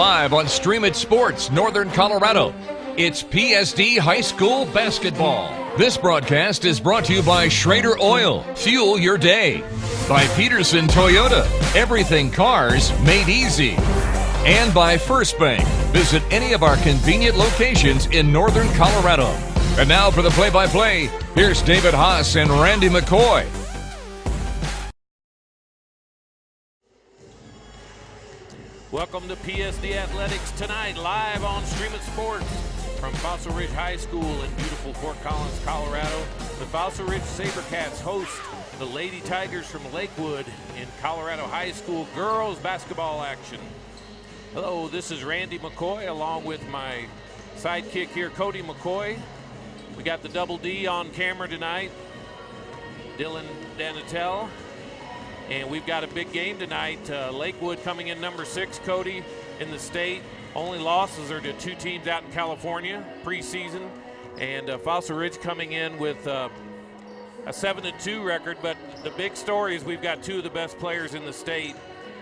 live on Stream It Sports, Northern Colorado. It's PSD High School basketball. This broadcast is brought to you by Schrader Oil. Fuel your day. By Pedersen Toyota. Everything cars made easy. And by First Bank. Visit any of our convenient locations in Northern Colorado. And now for the play-by-play, here's David Haase and Randy McCoy. Welcome to PSD Athletics tonight, live on Stream It Sports from Fossil Ridge High School in beautiful Fort Collins, Colorado. The Fossil Ridge SaberCats host the Lady Tigers from Lakewood in Colorado High School girls basketball action. Hello, this is Randy McCoy along with my sidekick here, Cody McCoy. We got the Double D on camera tonight, Dylan Danatel. And we've got a big game tonight. Lakewood coming in number 6, Cody, in the state. Only losses are to 2 teams out in California preseason. And Fossil Ridge coming in with a 7-2 record. But the big story is we've got 2 of the best players in the state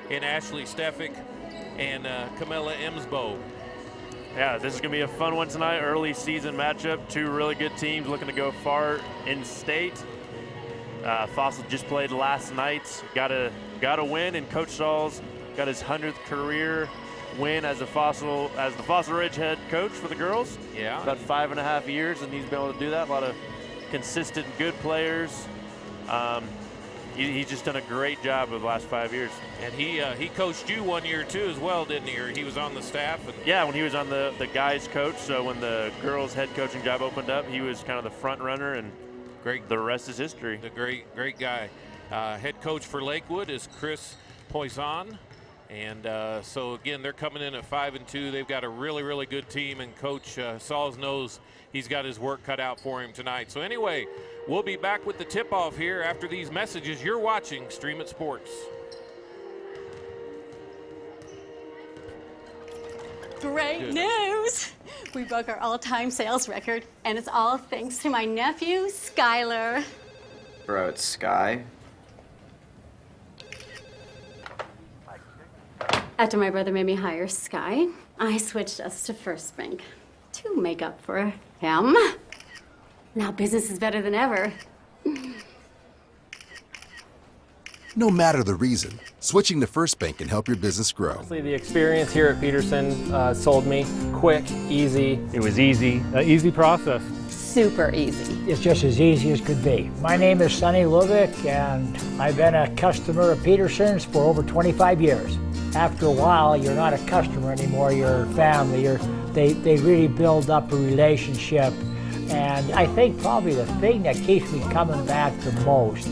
in Ashley Stefik and Camilla Emsbo. Yeah, this is going to be a fun one tonight. Early season matchup. 2 really good teams looking to go far in state. Fossil just played last night. Got a win, and Coach Shaw's got his 100th career win as the Fossil Ridge head coach for the girls. Yeah, about 5.5 years, and he's been able to do that. A lot of consistent, good players. He's just done a great job of the last 5 years. And he coached you 1 year too, as well, didn't he? Or he was on the staff. Yeah, when he was on the guys coach. So when the girls head coaching job opened up, he was kind of the front runner, and the rest is history. The great guy. Head coach for Lakewood is Chris Poisson. And so again, they're coming in at 5-2. They've got a really good team, and Coach Sauls knows he's got his work cut out for him tonight. So anyway, we'll be back with the tip-off here after these messages. You're watching Stream It Sports. Great news! We broke our all-time sales record, and it's all thanks to my nephew, Skylar. Bro, it's Sky. After my brother made me hire Sky, I switched us to First Bank to make up for him. Now business is better than ever. No matter the reason, switching to First Bank can help your business grow. Honestly, the experience here at Pedersen sold me. Quick, easy. It was easy. An easy process. Super easy. It's just as easy as could be. My name is Sonny Lubick, and I've been a customer of Pedersen's for over 25 years. After a while, you're not a customer anymore, you're family. They really build up a relationship. And I think probably the thing that keeps me coming back the most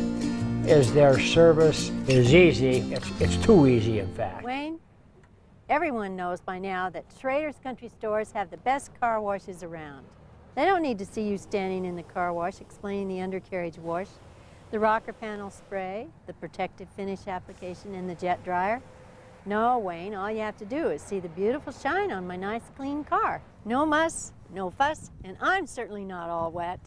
is their service is easy. It's too easy, in fact. Wayne, everyone knows by now that Schrader's Country Stores have the best car washes around. They don't need to see you standing in the car wash explaining the undercarriage wash, the rocker panel spray, the protective finish application, and the jet dryer. No, Wayne, all you have to do is see the beautiful shine on my nice clean car. No muss, no fuss, and I'm certainly not all wet.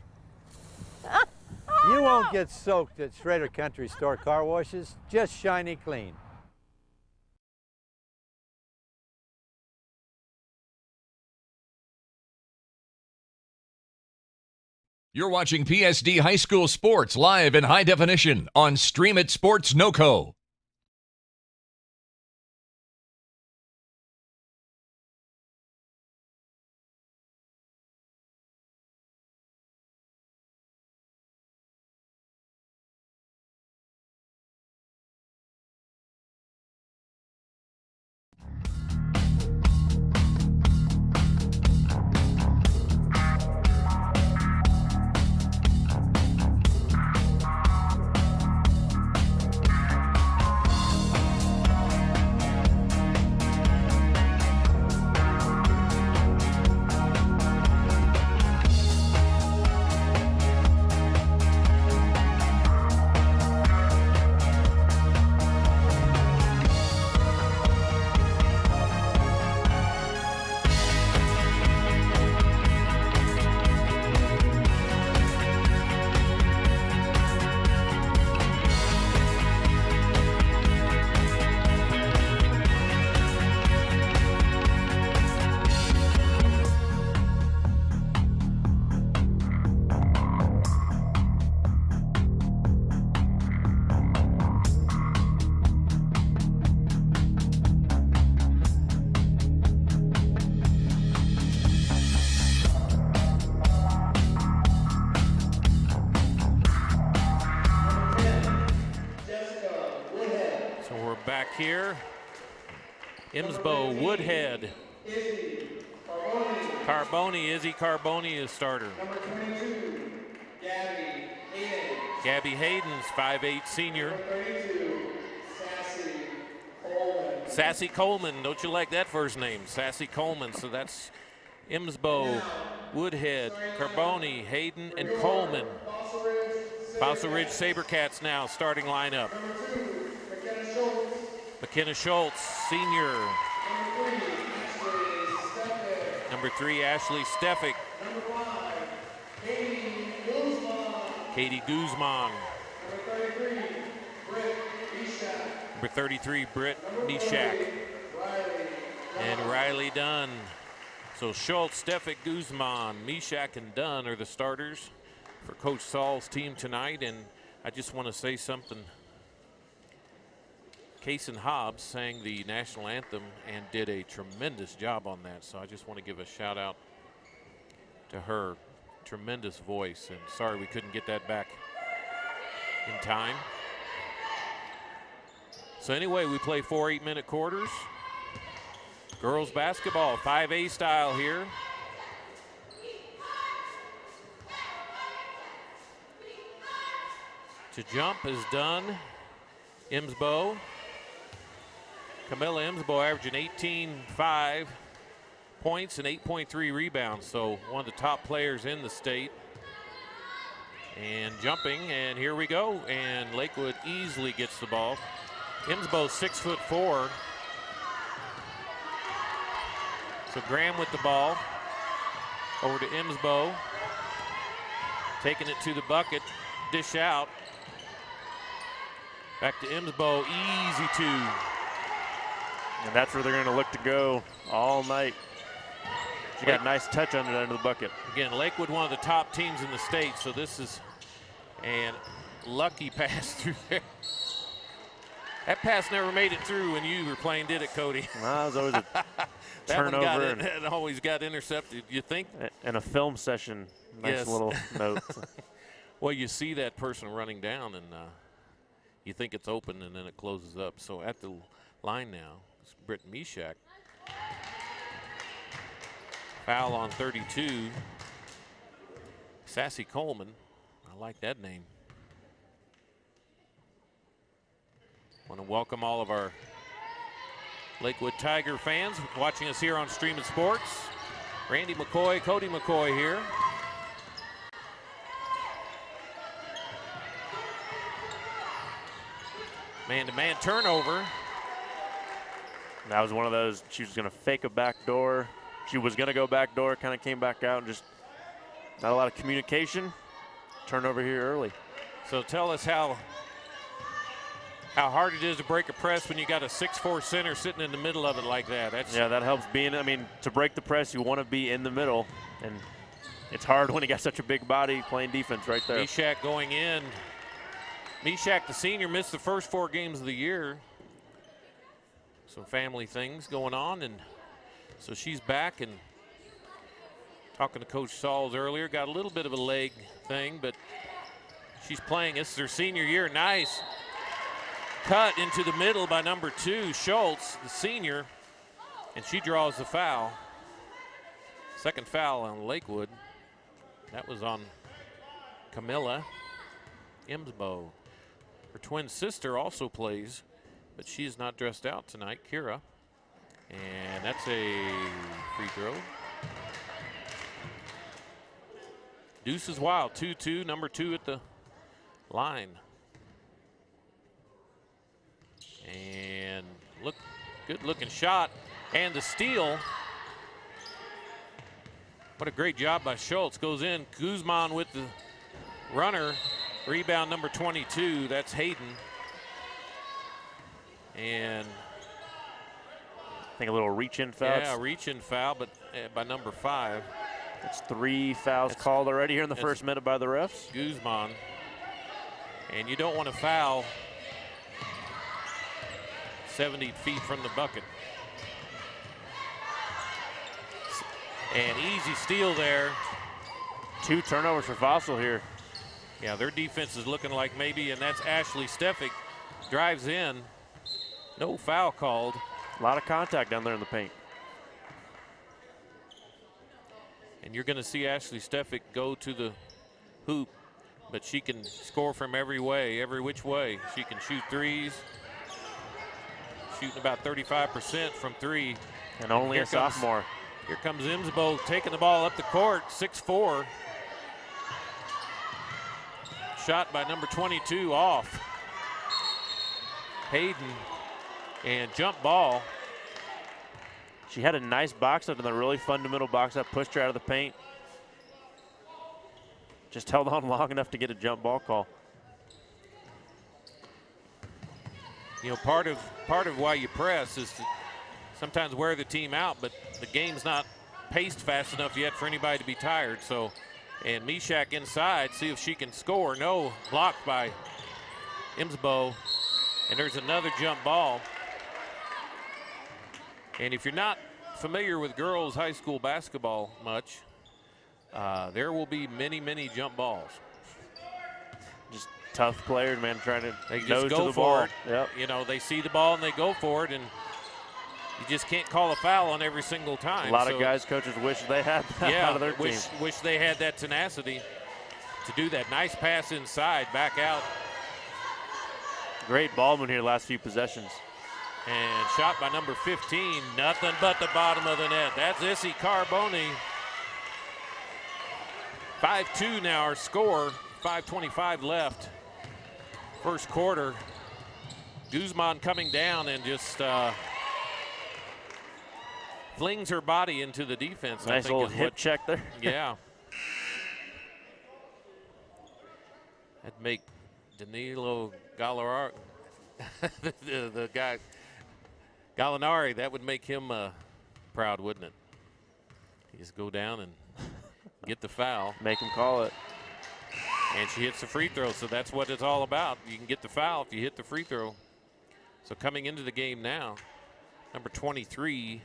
You won't get soaked at Schrader Country Store car washes, just shiny clean. You're watching PSD High School Sports live in high definition on Stream It Sports NoCo. back here. Imsbo, Woodhead. Izzy Carboni is starter. Number 22, Gabby Hayden's 5'8" senior. Number 32, Coleman. Sassy Coleman, don't you like that first name? Sassy Coleman, so that's Imsbo, Woodhead, Carboni, Hayden, and Coleman. Fossil Ridge Sabercats now starting lineup. McKenna Schultz, senior. Number 3, Ashley Stefik. Number 5, Katie Guzman. Number 33, Britt Mishak. And Riley Dunn. So Schultz, Stefik, Guzman, Mishak, and Dunn are the starters for Coach Saul's team tonight. And I just want to say something. Kaysen Hobbs sang the national anthem and did a tremendous job on that. So I just want to give a shout out to her. Tremendous voice, and sorry we couldn't get that back in time. So anyway, we play 4 8-minute quarters. Girls basketball, 5A style here. To jump is done. Imsbo. Camilla Imsbo averaging 18.5 points and 8.3 rebounds, so one of the top players in the state. And jumping, and here we go, and Lakewood easily gets the ball. Imsbo 6'4". So Graham with the ball, over to Imsbo, taking it to the bucket, dish out. Back to Imsbo, easy 2. And that's where they're going to look to go all night. She got a nice touch under the bucket. Again, Lakewood, one of the top teams in the state, so this is a lucky pass through there. That pass never made it through when you were playing, did it, Cody? Well, it was always a that turnover. It always got intercepted. You think? And a film session, nice little note. Well, you see that person running down, and you think it's open, and then it closes up. So at the line now, it's Britt Mishak. Foul on 32. Sassy Coleman. I like that name. Want to welcome all of our Lakewood Tiger fans watching us here on Streaming Sports. Randy McCoy, Cody McCoy here. Man-to-man turnover. That was one of those, she was going to fake a back door. She was going to go back door, kind of came back out, and just not a lot of communication. Turnover here early. So tell us how hard it is to break a press when you got a 6'4" center sitting in the middle of it like that. Yeah, that helps being, I mean, to break the press, you want to be in the middle, and it's hard when you got such a big body playing defense right there. Mishak going in. Mishak, the senior, missed the first 4 games of the year. Some family things going on, and so she's back, and talking to Coach Sauls earlier, got a little bit of a leg thing, but she's playing. This is her senior year. Nice cut into the middle by number 2, Schultz, the senior, and she draws the foul. Second foul on Lakewood. That was on Camilla Imsbo. Her twin sister also plays, but she is not dressed out tonight, Kira. And that's a free throw. Deuce is wild, 2-2, number 2 at the line. And look, good looking shot. And the steal. What a great job by Schultz. Goes in, Guzman with the runner. Rebound number 22, that's Hayden. And I think a little reach-in foul. Yeah, reach-in foul, but by number 5. That's 3 fouls called already here in the first minute by the refs. Guzman. And you don't want to foul 70 feet from the bucket. And easy steal there. 2 turnovers for Fossil here. Yeah, their defense is looking like maybe, and that's Ashley Stefik. Drives in. No foul called. A lot of contact down there in the paint. And you're going to see Ashley Stefik go to the hoop, but she can score from every way, every which way. She can shoot threes, shooting about 35% from three. And only a sophomore. Here comes Imsbo taking the ball up the court, 6'4". Shot by number 22 off. Hayden, and jump ball. She had a nice box up and a really fundamental box up, pushed her out of the paint. Just held on long enough to get a jump ball call. You know, part of why you press is to sometimes wear the team out, but the game's not paced fast enough yet for anybody to be tired. So, and Meshach inside, see if she can score. No, blocked by Imsbo. And there's another jump ball. And if you're not familiar with girls high school basketball much, there will be many, many jump balls. Just tough players, man, trying to they just nose go to the for ball. it. Yep. You know, they see the ball and they go for it, and you just can't call a foul on every single time. A lot of guys, coaches wish they had that out of their team. Wish they had that tenacity to do that. Nice pass inside, back out. Great ball movement here last few possessions. And shot by number 15, nothing but the bottom of the net. That's Issy Carboni. 5-2 now our score, 5:25 left. First quarter. Guzman coming down and just flings her body into the defense. Nice little hip check there. Yeah. That'd make Danilo Gallinari, the guy, Gallinari, that would make him proud, wouldn't it? You just go down and get the foul. Make him call it. And she hits the free throw, so that's what it's all about. You can get the foul if you hit the free throw. So coming into the game now, number 23,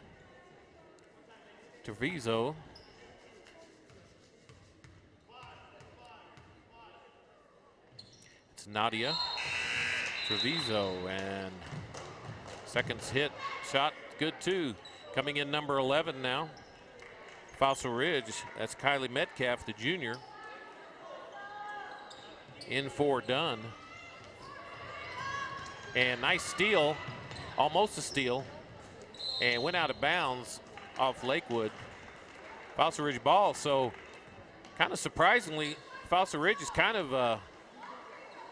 Treviso. It's Nadia Treviso, and seconds hit, shot good too. Coming in number 11 now, Fossil Ridge, that's Kylie Metcalf, the junior. In for Dunn. And nice steal, almost a steal, and went out of bounds off Lakewood. Fossil Ridge ball, so kind of surprisingly, Fossil Ridge is kind of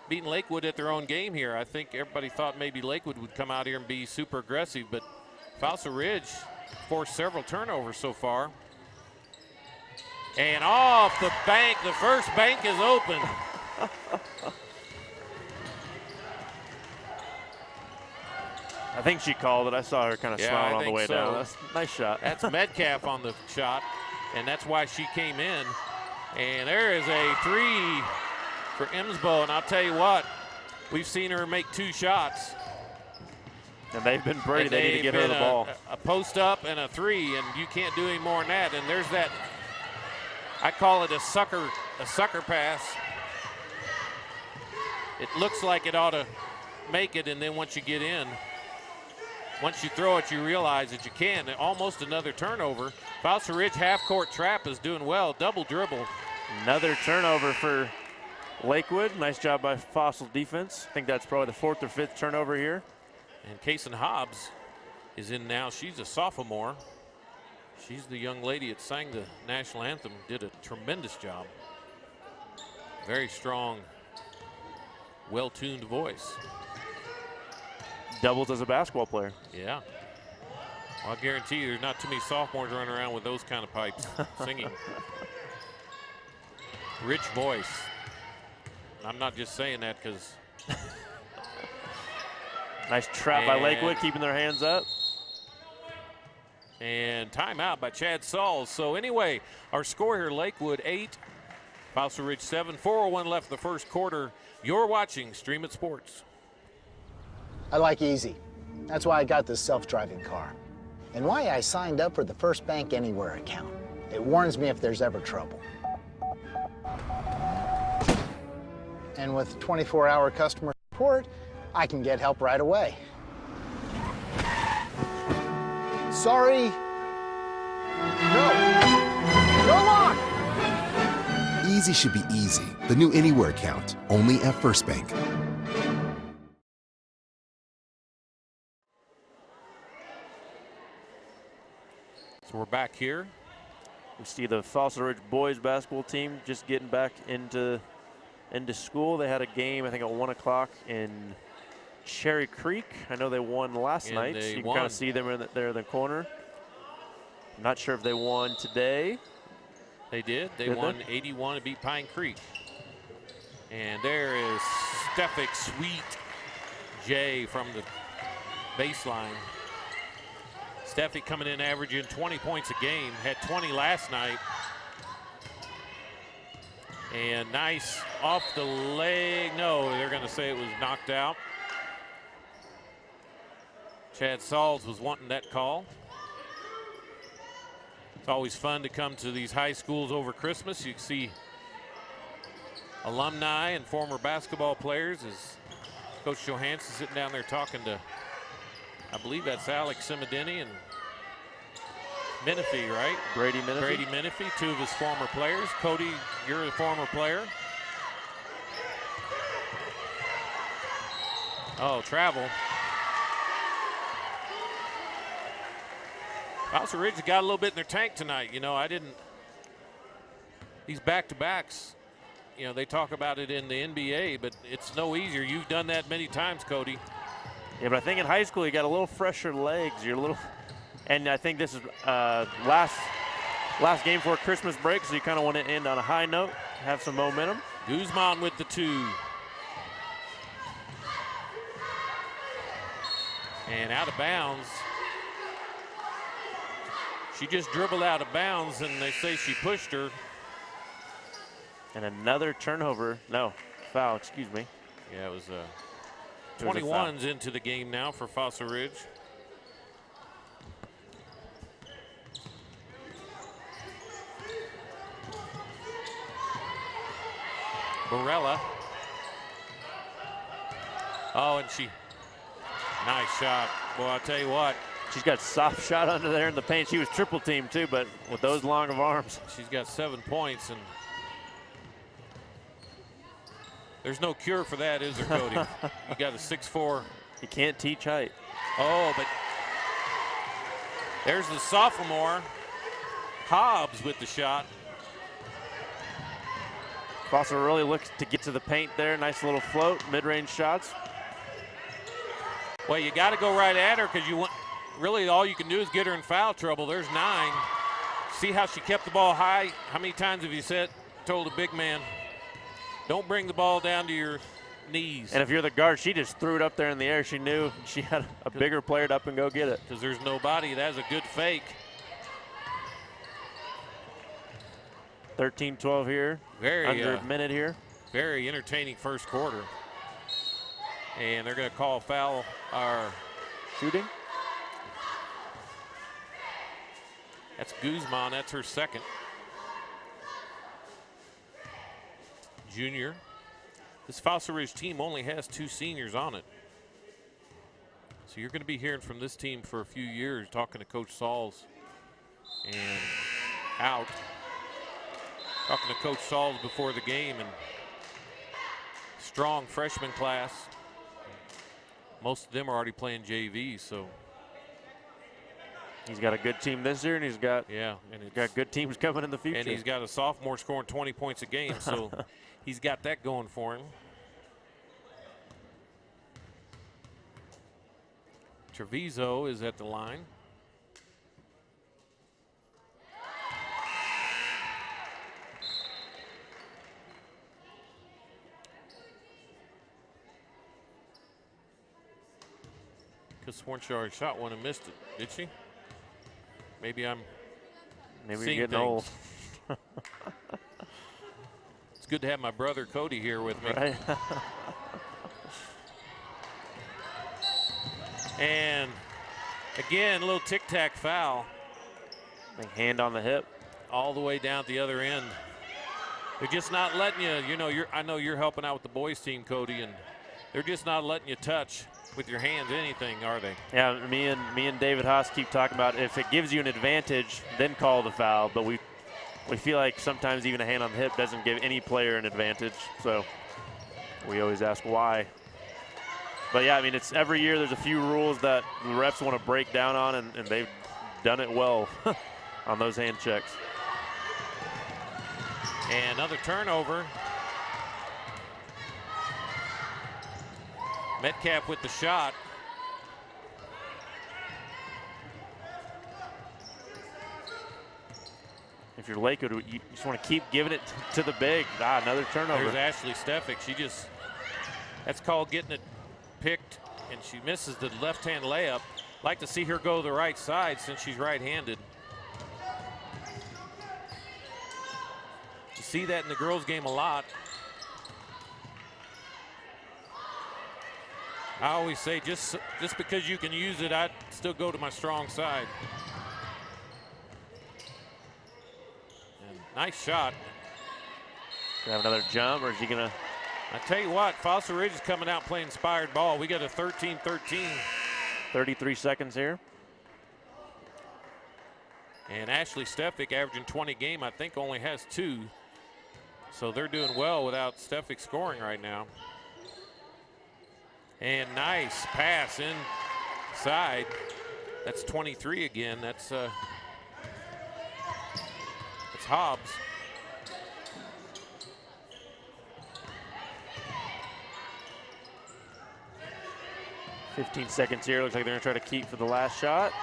beating Lakewood at their own game here. I think everybody thought maybe Lakewood would come out here and be super aggressive, but Fossil Ridge forced several turnovers so far. And off the bank, the first bank is open. I think she called it. I saw her kind of smile on the way down. That's a nice shot. That's Metcalf on the shot, and that's why she came in. And there is a three for Imsbo, and I'll tell you what, we've seen her make 2 shots. And they've been pretty. They need to get her the ball. A post up and a 3, and you can't do any more than that. And there's that, I call it a sucker pass. It looks like it ought to make it, and then once you get in, once you throw it, you realize that you can. Almost another turnover. Fossil Ridge half-court trap is doing well. Double dribble. Another turnover for Lakewood. Nice job by Fossil defense. I think that's probably the 4th or 5th turnover here. And Kaysen Hobbs is in now. She's a sophomore. She's the young lady that sang the national anthem. Did a tremendous job. Very strong, well-tuned voice. Doubles as a basketball player. Yeah. Well, I guarantee you there's not too many sophomores running around with those kind of pipes singing. Rich voice. I'm not just saying that because. Nice trap by Lakewood, keeping their hands up. And timeout by Chad Sauls. So anyway, our score here, Lakewood 8, Fossil Ridge 7, 4:01 left in the first quarter. You're watching Stream It Sports. I like easy. That's why I got this self-driving car. And why I signed up for the First Bank Anywhere account. It warns me if there's ever trouble. And with 24-hour customer support, I can get help right away. Sorry. No. Go on! Easy should be easy. The new Anywhere account, only at First Bank. So we're back here. We see the Fossil Ridge boys basketball team just getting back into school. They had a game, I think, at 1 o'clock in Cherry Creek. I know they won last night. So you can kind of see them there in the corner. I'm not sure if they won today. They did. They won 81 to beat Pine Creek. And there is Stefik Sweet J from the baseline. Steffi coming in averaging 20 points a game, had 20 last night. And nice off the leg. No, they're going to say it was knocked out. Chad Sauls was wanting that call. It's always fun to come to these high schools over Christmas. You see alumni and former basketball players as Coach Johansson sitting down there talking to, I believe that's Alex Simadini and Menifee, right? Brady Menifee. Brady Menifee, two of his former players. Cody, you're a former player. Oh, travel. Fossil Ridge got a little bit in their tank tonight. You know, these back-to-backs, you know, they talk about it in the NBA, but it's no easier. You've done that many times, Cody. Yeah, but I think in high school you got a little fresher legs. You're a little, and I think this is last game before Christmas break, so you kind of want to end on a high note, have some momentum. Guzman with the 2. And out of bounds. She just dribbled out of bounds, and they say she pushed her. And another turnover. No, foul, excuse me. Yeah, it was 21's into the game now for Fossil Ridge. Barella. Oh, and nice shot. Boy, I'll tell you what. She's got soft shot under there in the paint. She was triple teamed too, but with those long of arms. She's got 7 points, and there's no cure for that, is there, Cody? You got a 6'4". You can't teach height. Oh, but there's the sophomore, Hobbs, with the shot. Fossil really looks to get to the paint there. Nice little float, mid-range shots. Well, you got to go right at her because you want. Really, all you can do is get her in foul trouble. There's 9. See how she kept the ball high? How many times have you told a big man, don't bring the ball down to your knees? And if you're the guard, she just threw it up there in the air. She knew she had a bigger player to up and go get it. Because there's nobody. That's a good fake. 13-12 here. Under a minute here. Very entertaining first quarter. And they're going to call foul our shooting. That's Guzman. That's her second. Junior. This Fossil Ridge team only has 2 seniors on it. So you're going to be hearing from this team for a few years, talking to Coach Sauls and out. Talking to Coach Sauls before the game, and strong freshman class. Most of them are already playing JV, so. He's got a good team this year, and he's got got good teams coming in the future. And he's got a sophomore scoring 20 points a game, so he's got that going for him. Treviso is at the line. Because sworn she already shot one and missed it, did she? Maybe you're getting old. It's good to have my brother Cody here with me. Right. And again, a little tic-tac foul. Hand on the hip. All the way down at the other end. They're just not letting you, I know you're helping out with the boys team, Cody, and They're just not letting you touch with your hands anything, are they? Yeah, me and David Haase keep talking about if it gives you an advantage, then call the foul. But we feel like sometimes even a hand on the hip doesn't give any player an advantage. So we always ask why. But yeah, I mean, it's every year there's a few rules that the refs want to break down on, and they've done it well on those hand checks. And another turnover. Metcalf with the shot. If you're Lakewood, you just want to keep giving it to the big. Another turnover. There's Ashley Stefik. That's called getting it picked, and she misses the left-hand layup. Like to see her go to the right side since she's right-handed. You see that in the girls' game a lot. I always say just because you can use it, I'd still go to my strong side. And nice shot. Have another jump, or is he gonna? I tell you what, Fossil Ridge is coming out playing inspired ball. We got a 13-13. 33 seconds here. And Ashley Stefik, averaging 20 a game, I think only has 2. So they're doing well without Stefik scoring right now. And nice pass inside. That's 23 again. That's Hobbs. $15 seconds here. Looks like they're gonna try to keep for the last shot.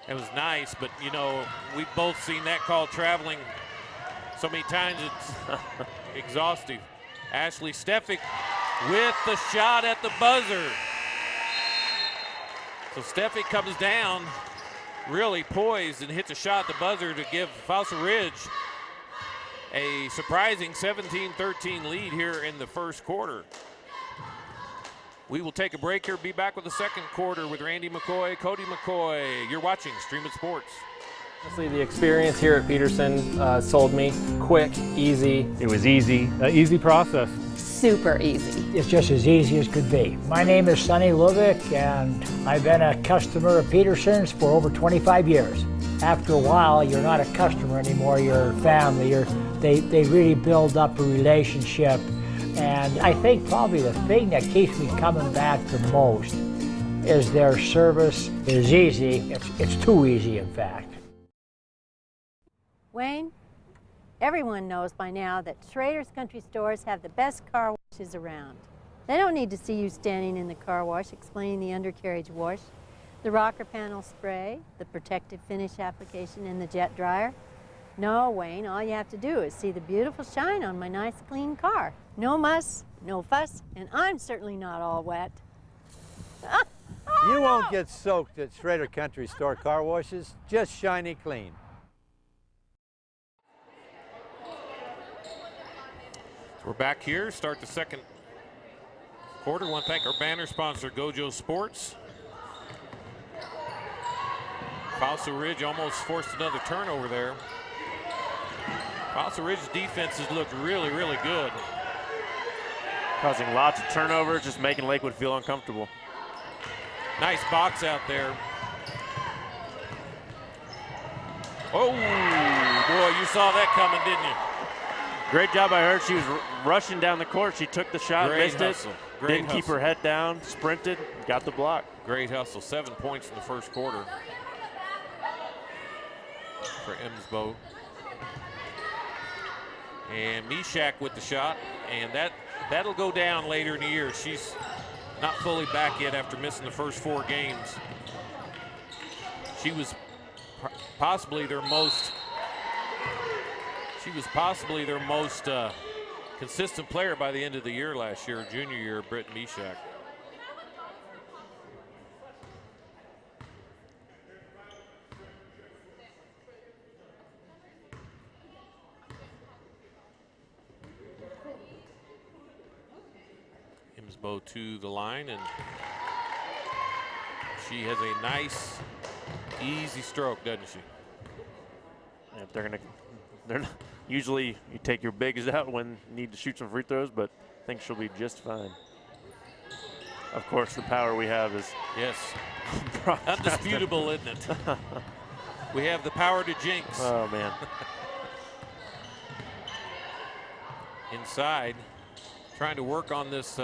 It was nice, but you know, we've both seen that call traveling so many times it's exhaustive. Ashley Stefik with the shot at the buzzer. So Stefik comes down really poised and hits a shot at the buzzer to give Fossil Ridge a surprising 17-13 lead here in the first quarter. We will take a break here, be back with the second quarter with Randy McCoy, Cody McCoy. You're watching Stream Sports. Honestly, the experience here at Pedersen sold me. Quick, easy. It was easy, easy process. Super easy. It's just as easy as could be. My name is Sonny Lubick, and I've been a customer of Pedersen's for over 25 years. After a while, you're not a customer anymore, you're family. They really build up a relationship. And I think probably the thing that keeps me coming back the most is their service is easy. It's too easy, in fact. Wayne, everyone knows by now that Schrader's Country Stores have the best car washes around. They don't need to see you standing in the car wash explaining the undercarriage wash, the rocker panel spray, the protective finish application, and the jet dryer. No, Wayne, all you have to do is see the beautiful shine on my nice clean car. No muss, no fuss, and I'm certainly not all wet. You won't get soaked at Schrader Country Store car washes, just shiny clean. We're back here, start the second quarter. I want to thank our banner sponsor, GoJo Sports. Fossil Ridge almost forced another turnover there. Fossil Ridge's defense has looked really, really good. Causing lots of turnovers, just making Lakewood feel uncomfortable. Nice box out there. Oh, boy, you saw that coming, didn't you? Great job by her. She was rushing down the court. She took the shot, missed hustle. it, didn't keep her head down, sprinted, got the block. Great hustle, 7 points in the first quarter for Emsbo. And Mishak with the shot, and that'll go down later in the year. She's not fully back yet after missing the first 4 games. She was possibly their most consistent player by the end of the year last year, junior year, Britt Mishak. Himsbo to the line, and she has a nice, easy stroke, doesn't she? Yeah, Usually you take your bigs out when you need to shoot some free throws, but I think she'll be just fine. Of course, the power we have is undisputable, isn't it? We have the power to jinx. Oh, man. Inside, trying to work on this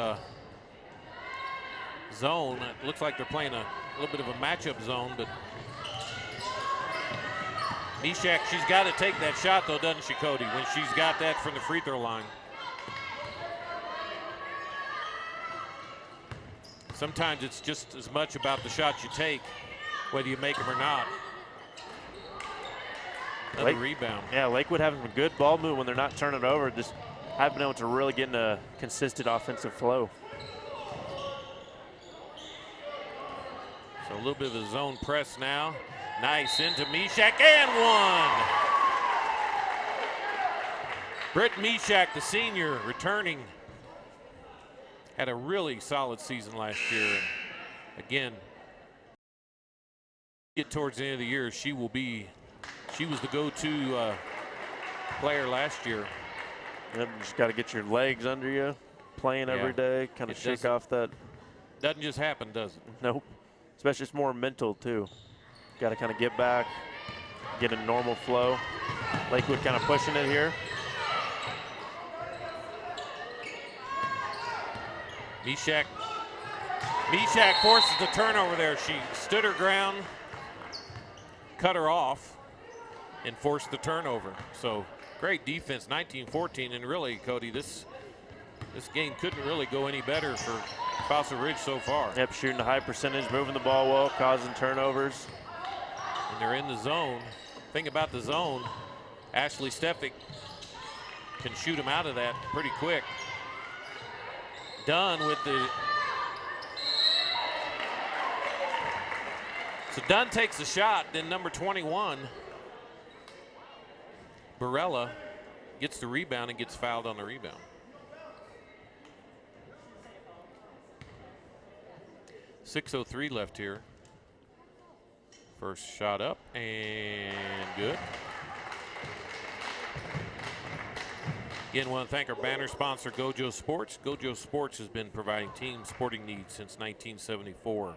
zone. It looks like they're playing a little bit of a matchup zone, but Mishak, she's got to take that shot, though, doesn't she, Cody, when she's got that from the free throw line. Sometimes it's just as much about the shots you take, whether you make them or not. Another rebound. Yeah, Lakewood having a good ball move when they're not turning over. Just haven't been able to really get in a consistent offensive flow. So a little bit of a zone press now. Nice into Mishak and one. Britt Mishak, the senior, returning. Had a really solid season last year. And again, get towards the end of the year, she was the go-to player last year. Yep, you just got to get your legs under you, playing every day, kind of shake off that. Doesn't just happen, does it? Nope. Especially it's more mental too. Got to kind of get back, get a normal flow. Lakewood kind of pushing it here. Mishak forces the turnover there. She stood her ground, cut her off, and forced the turnover. So great defense, 19-14, and really, Cody, this game couldn't really go any better for Fossil Ridge so far. Yep, shooting a high percentage, moving the ball well, causing turnovers. And they're in the zone. Thing about the zone, Ashley Stefik can shoot them out of that pretty quick. Dunn with the. So Dunn takes the shot, then number 21, Barella, gets the rebound and gets fouled on the rebound. .603 left here. First shot up and good. Again, want to thank our banner sponsor, GoJo Sports. GoJo Sports has been providing team sporting needs since 1974.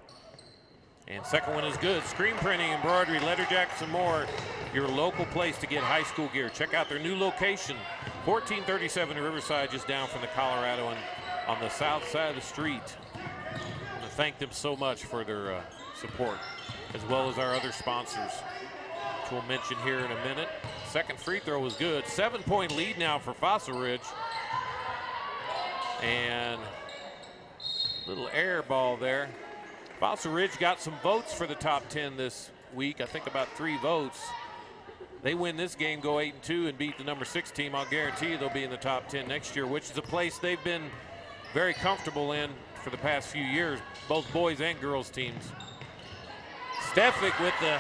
And second one is good. Screen printing, embroidery, letter jackets, and more. Your local place to get high school gear. Check out their new location, 1437 Riverside, just down from the Colorado and on the south side of the street. I want to thank them so much for their support, as well as our other sponsors, which we'll mention here in a minute. Second free throw was good. 7-point lead now for Fossil Ridge. And little air ball there. Fossil Ridge got some votes for the top 10 this week. I think about 3 votes. They win this game, go 8-2, and beat the number 6 team. I'll guarantee you they'll be in the top 10 next year, which is a place they've been very comfortable in for the past few years, both boys and girls teams. Stefik with the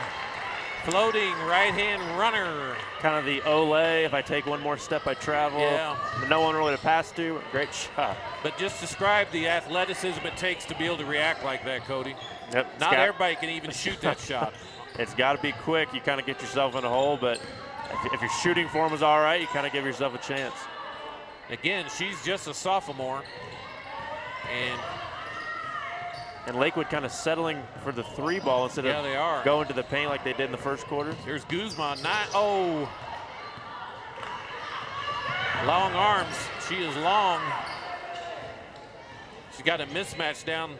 floating right-hand runner. Kind of the Olay, if I take one more step, I travel. Yeah. No one really to pass to. Great shot. But just describe the athleticism it takes to be able to react like that, Cody. Yep. Not everybody can even shoot that shot. It's got to be quick. You kind of get yourself in a hole, but if your shooting form is all right, you kind of give yourself a chance. Again, she's just a sophomore. And Lakewood kind of settling for the 3 ball instead of going to the paint like they did in the first quarter. Here's Guzman. Oh. Long arms. She is long. She's got a mismatch down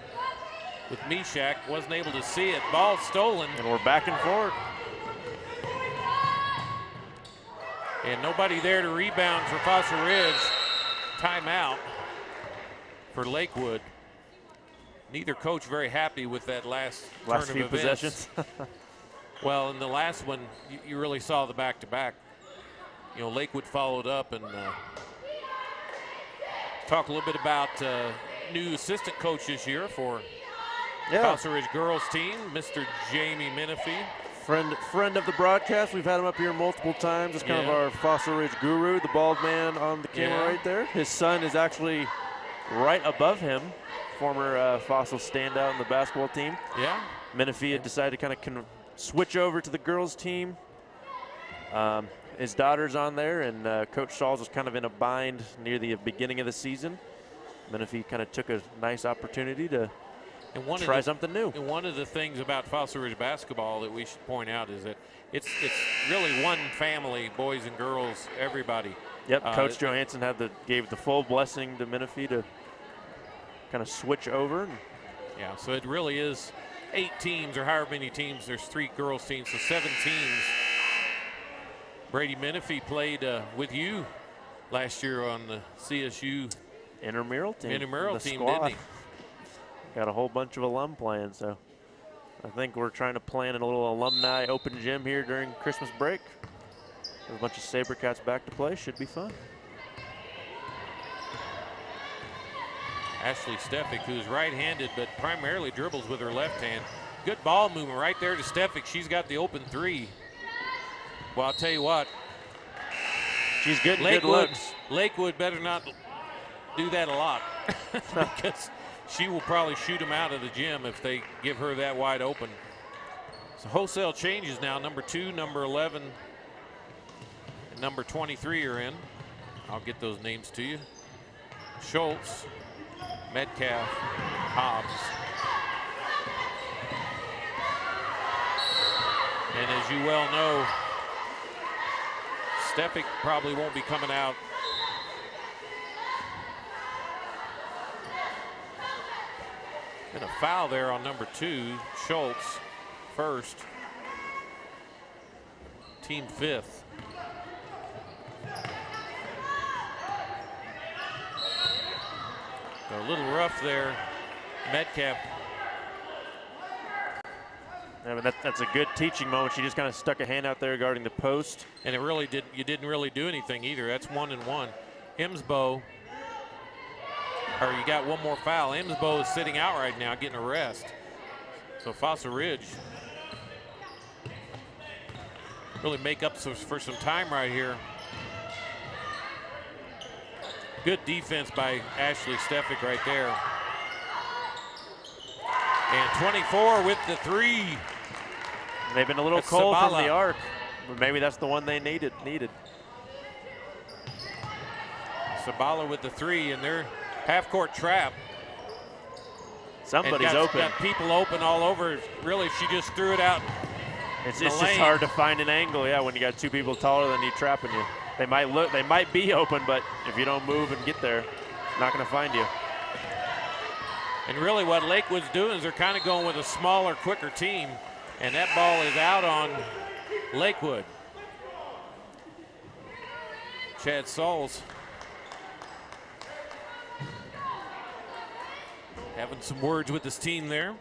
with Mishak. Wasn't able to see it. Ball stolen. And we're back and forth. And nobody there to rebound for Fossil Ridge. Timeout for Lakewood. Neither coach very happy with that last turn of few events. possessions. Well, in the last one, you really saw the back-to-back. You know, Lakewood followed up, and talk a little bit about new assistant coach this year for Fossil Ridge girls team, Mr. Jamie Menifee. Friend of the broadcast. We've had him up here multiple times. It's kind of our Fossil Ridge guru, the bald man on the camera right there. His son is actually right above him. Former Fossil standout in the basketball team. Yeah. Menifee had decided to kind of switch over to the girls team. his daughter's on there, and Coach Sauls was kind of in a bind near the beginning of the season. Menifee kind of took a nice opportunity to try something new. And one of the things about Fossil Ridge basketball that we should point out is that it's really one family, boys and girls, everybody. Yep, Coach Johansson gave the full blessing to Menifee to kind of switch over. Yeah, so it really is 8 teams, or however many teams. There's 3 girls teams, so 7 teams. Brady Menifee played with you last year on the CSU intramural team. Intramural team, squad. didn't he? Got a whole bunch of alum playing, so I think we're trying to plan a little alumni open gym here during Christmas break. There's a bunch of SaberCats back to play. Should be fun. Ashley Stefik, who's right-handed but primarily dribbles with her left hand. Good ball movement right there to Stefik. She's got the open 3. Well, I'll tell you what. She's good. Good looks. Lakewood better not do that a lot because she will probably shoot them out of the gym if they give her that wide open. So wholesale changes now. Number 2, number 11, and number 23 are in. I'll get those names to you. Schultz, Metcalf, Hobbs. And as you well know, Stefik probably won't be coming out. And a foul there on number 2, Schultz, first. Team 5th. A little rough there, Metcalf. Yeah, but that's a good teaching moment. She just kind of stuck a hand out there guarding the post. And you didn't really do anything either. That's 1-1. Hemsbow, or you got one more foul. Hemsbow is sitting out right now, getting a rest. So Fossil Ridge really make up for some time right here. Good defense by Ashley Stefik right there. And 24 with the 3. They've been a little cold from the arc, but maybe that's the one they needed. Sabala with the 3, and their half-court trap. Somebody's open. Got people open all over. Really, she just threw it out. It's just hard to find an angle, yeah, when you got 2 people taller than you trapping you. They might be open, but if you don't move and get there, not going to find you. And really what Lakewood's doing is they're kind of going with a smaller, quicker team, and that ball is out on Lakewood. Chad Sauls having some words with his team there.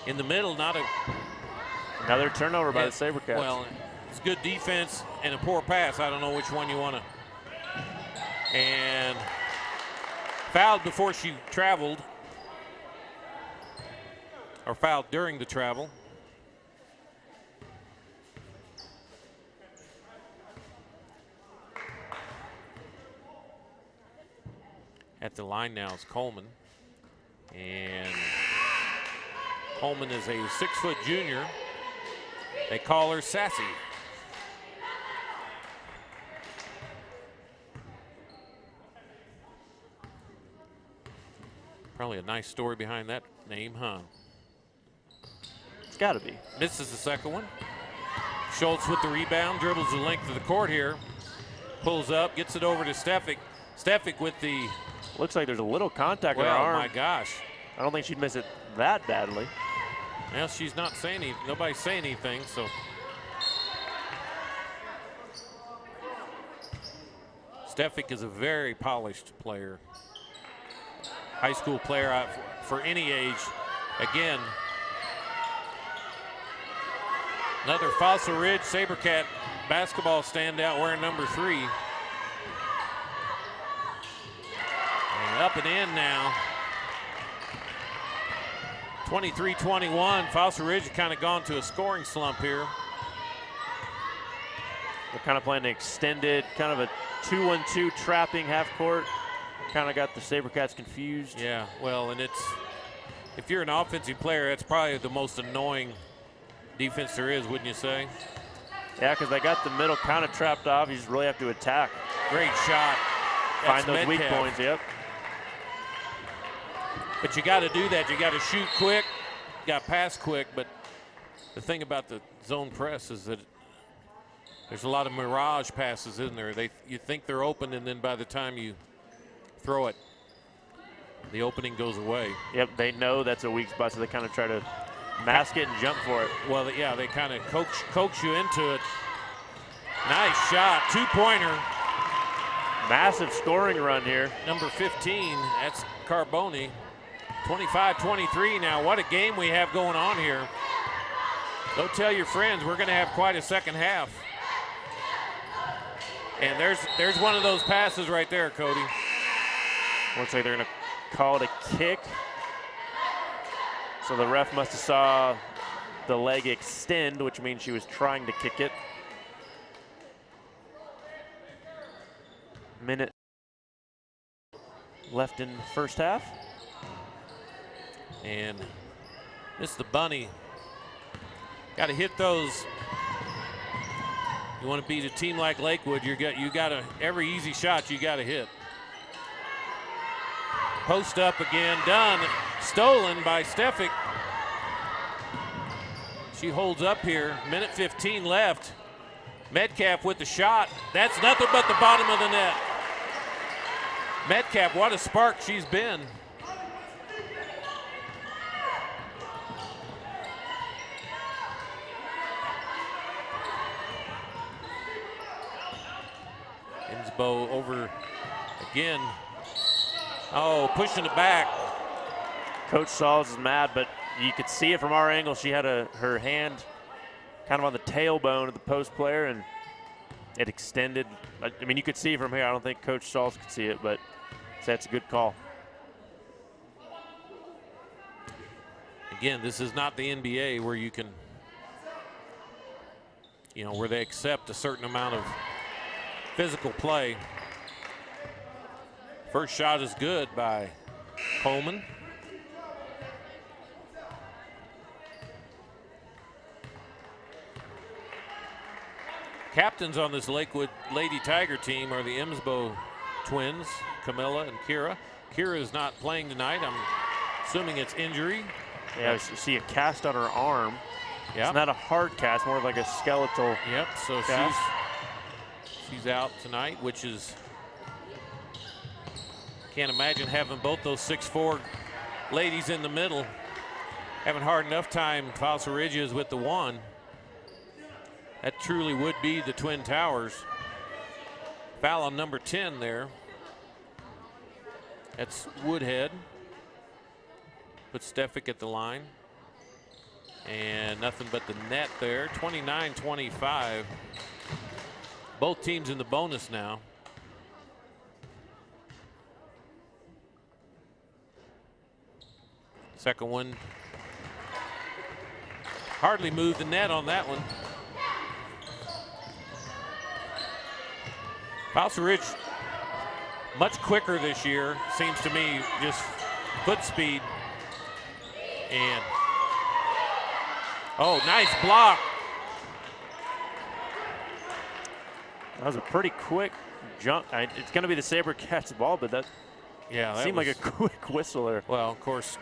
In the middle, another turnover by the SaberCats. Well, it's good defense and a poor pass. I don't know which one you want to. And fouled before she traveled, or fouled during the travel. At the line now is Coleman. And Coleman is a 6-foot junior. They call her Sassy. Probably a nice story behind that name, huh? It's got to be. Misses the second one. Schultz with the rebound, dribbles the length of the court here. Pulls up, gets it over to Stefik. Stefik with the... Looks like there's a little contact on her arm. Oh, my gosh. I don't think she'd miss it that badly. Well, she's not saying anything. Nobody's saying anything, so. Stefik is a very polished player. High school player for any age. Again, another Fossil Ridge SaberCat basketball standout wearing number 3. And up and in now. 23-21. Fossil Ridge has kind of gone to a scoring slump here. They're kind of playing an extended, kind of a 2-1-2 trapping half court. Kind of got the SaberCats confused. Yeah, well, and if you're an offensive player, that's probably the most annoying defense there is, wouldn't you say? Yeah, because they got the middle kind of trapped off. You just really have to attack. Great shot. Find those weak points, yep. But you got to do that. You got to shoot quick, you got to pass quick. But the thing about the zone press is that there's a lot of mirage passes in there. You think they're open, and then by the time you throw it, the opening goes away. Yep, they know that's a weak spot, so they kind of try to mask it and jump for it. Well, yeah, they kind of coax you into it. Nice shot, two-pointer. Massive scoring run here. Number 15, that's Carboni. 25-23 now. What a game we have going on here. Go tell your friends we're going to have quite a second half. And there's one of those passes right there, Cody. Looks like they're going to call it a kick. So the ref must have saw the leg extend, which means she was trying to kick it. Minute left in first half. And this is the bunny. Got to hit those. You want to beat a team like Lakewood, you got to every easy shot you got to hit. Post up again, done. Stolen by Stefik. She holds up here. Minute 15 left. Metcalf with the shot. That's nothing but the bottom of the net. Metcalf, what a spark she's been. Insbo over again. Oh, pushing it back. Coach Sauls is mad, but you could see it from our angle. She had her hand kind of on the tailbone of the post player, and it extended. I mean, you could see it from here. I don't think Coach Sauls could see it, but that's a good call. Again, this is not the NBA where you can, where they accept a certain amount of physical play. First shot is good by Coleman. Captains on this Lakewood Lady Tiger team are the Emsbo twins, Camilla and Kira. Kira is not playing tonight. I'm assuming it's injury. Yeah, you see a cast on her arm. Yep. It's not a hard cast, more like a skeletal. Yep, so cast. she's out tonight, which is, can't imagine having both those 6'4" ladies in the middle. Having hard enough time, Fossil Ridge is with the one. That truly would be the Twin Towers. Foul on number 10 there. That's Woodhead. Put Stefik at the line. And nothing but the net there. 29-25. Both teams in the bonus now. Second one. Hardly moved the net on that one. Fossil Ridge much quicker this year, seems to me, just foot speed. And, oh, nice block. That was a pretty quick jump. It's going to be the SaberCats ball, but that seemed like a quick whistle there. Well, of course,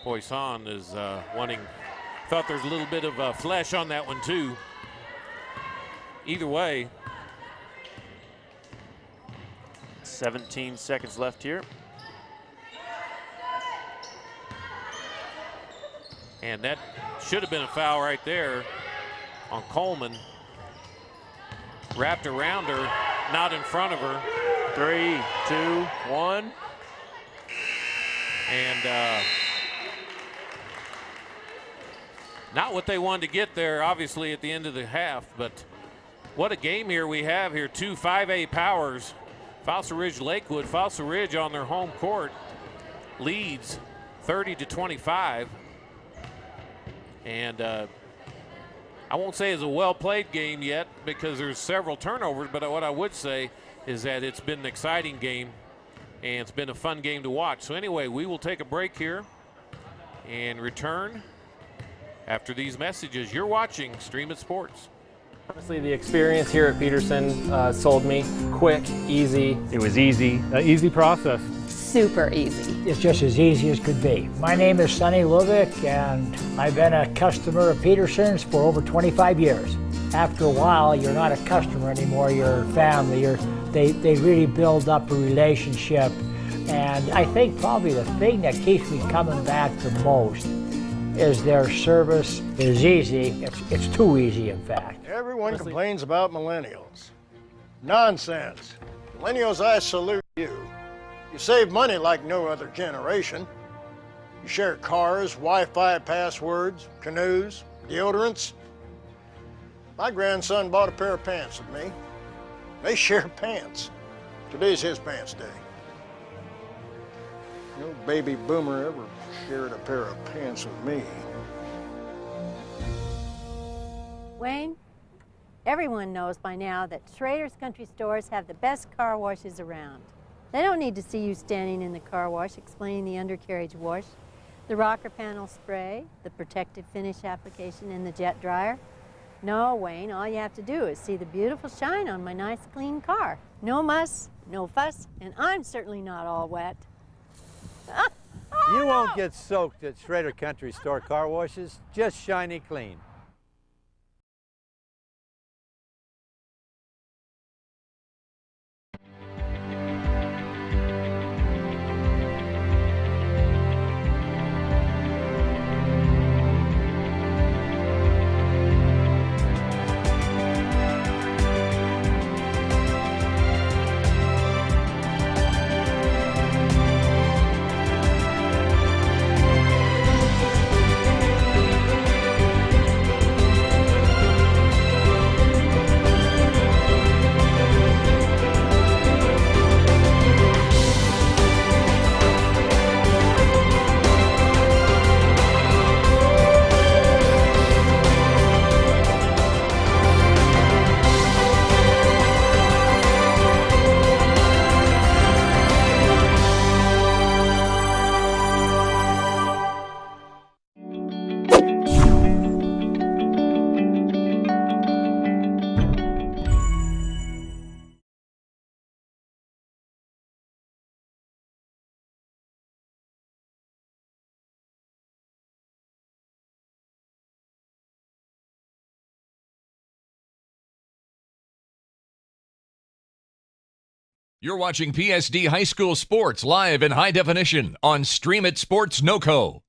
Poisson is thought there's a little bit of flesh on that one too. Either way. 17 seconds left here. And that should have been a foul right there on Coleman. Wrapped around her, not in front of her. 3, 2, 1. And not what they wanted to get there, obviously, at the end of the half, but what a game here we have here. Two 5A powers, Fossil Ridge Lakewood. Fossil Ridge on their home court leads 30-25. And I won't say it's a well-played game yet because there's several turnovers, but what I would say is that it's been an exciting game and it's been a fun game to watch. So anyway, we will take a break here and return after these messages. You're watching Stream It Sports. Honestly, the experience here at Pedersen sold me. Quick, easy. It was easy, easy process. Super easy. It's just as easy as could be. My name is Sonny Lubick, and I've been a customer of Pedersen's for over 25 years. After a while, you're not a customer anymore, you're family. They really build up a relationship. And I think probably the thing that keeps me coming back the most is their service is easy. It's too easy, in fact. Everyone complains about millennials. Nonsense. Millennials, I salute you. You save money like no other generation. You share cars, Wi-Fi passwords, canoes, deodorants. My grandson bought a pair of pants with me. They share pants. Today's his pants day. No baby boomer ever shared a pair of pants with me. Wayne, everyone knows by now that Schrader's Country Stores have the best car washes around. They don't need to see you standing in the car wash explaining the undercarriage wash, the rocker panel spray, the protective finish application, and the jet dryer. No, Wayne, all you have to do is see the beautiful shine on my nice clean car. No muss, no fuss, and I'm certainly not all wet. You won't get soaked at Schrader Country Store car washes, just shiny clean. You're watching PSD High School Sports live in high definition on Stream It Sports NoCo.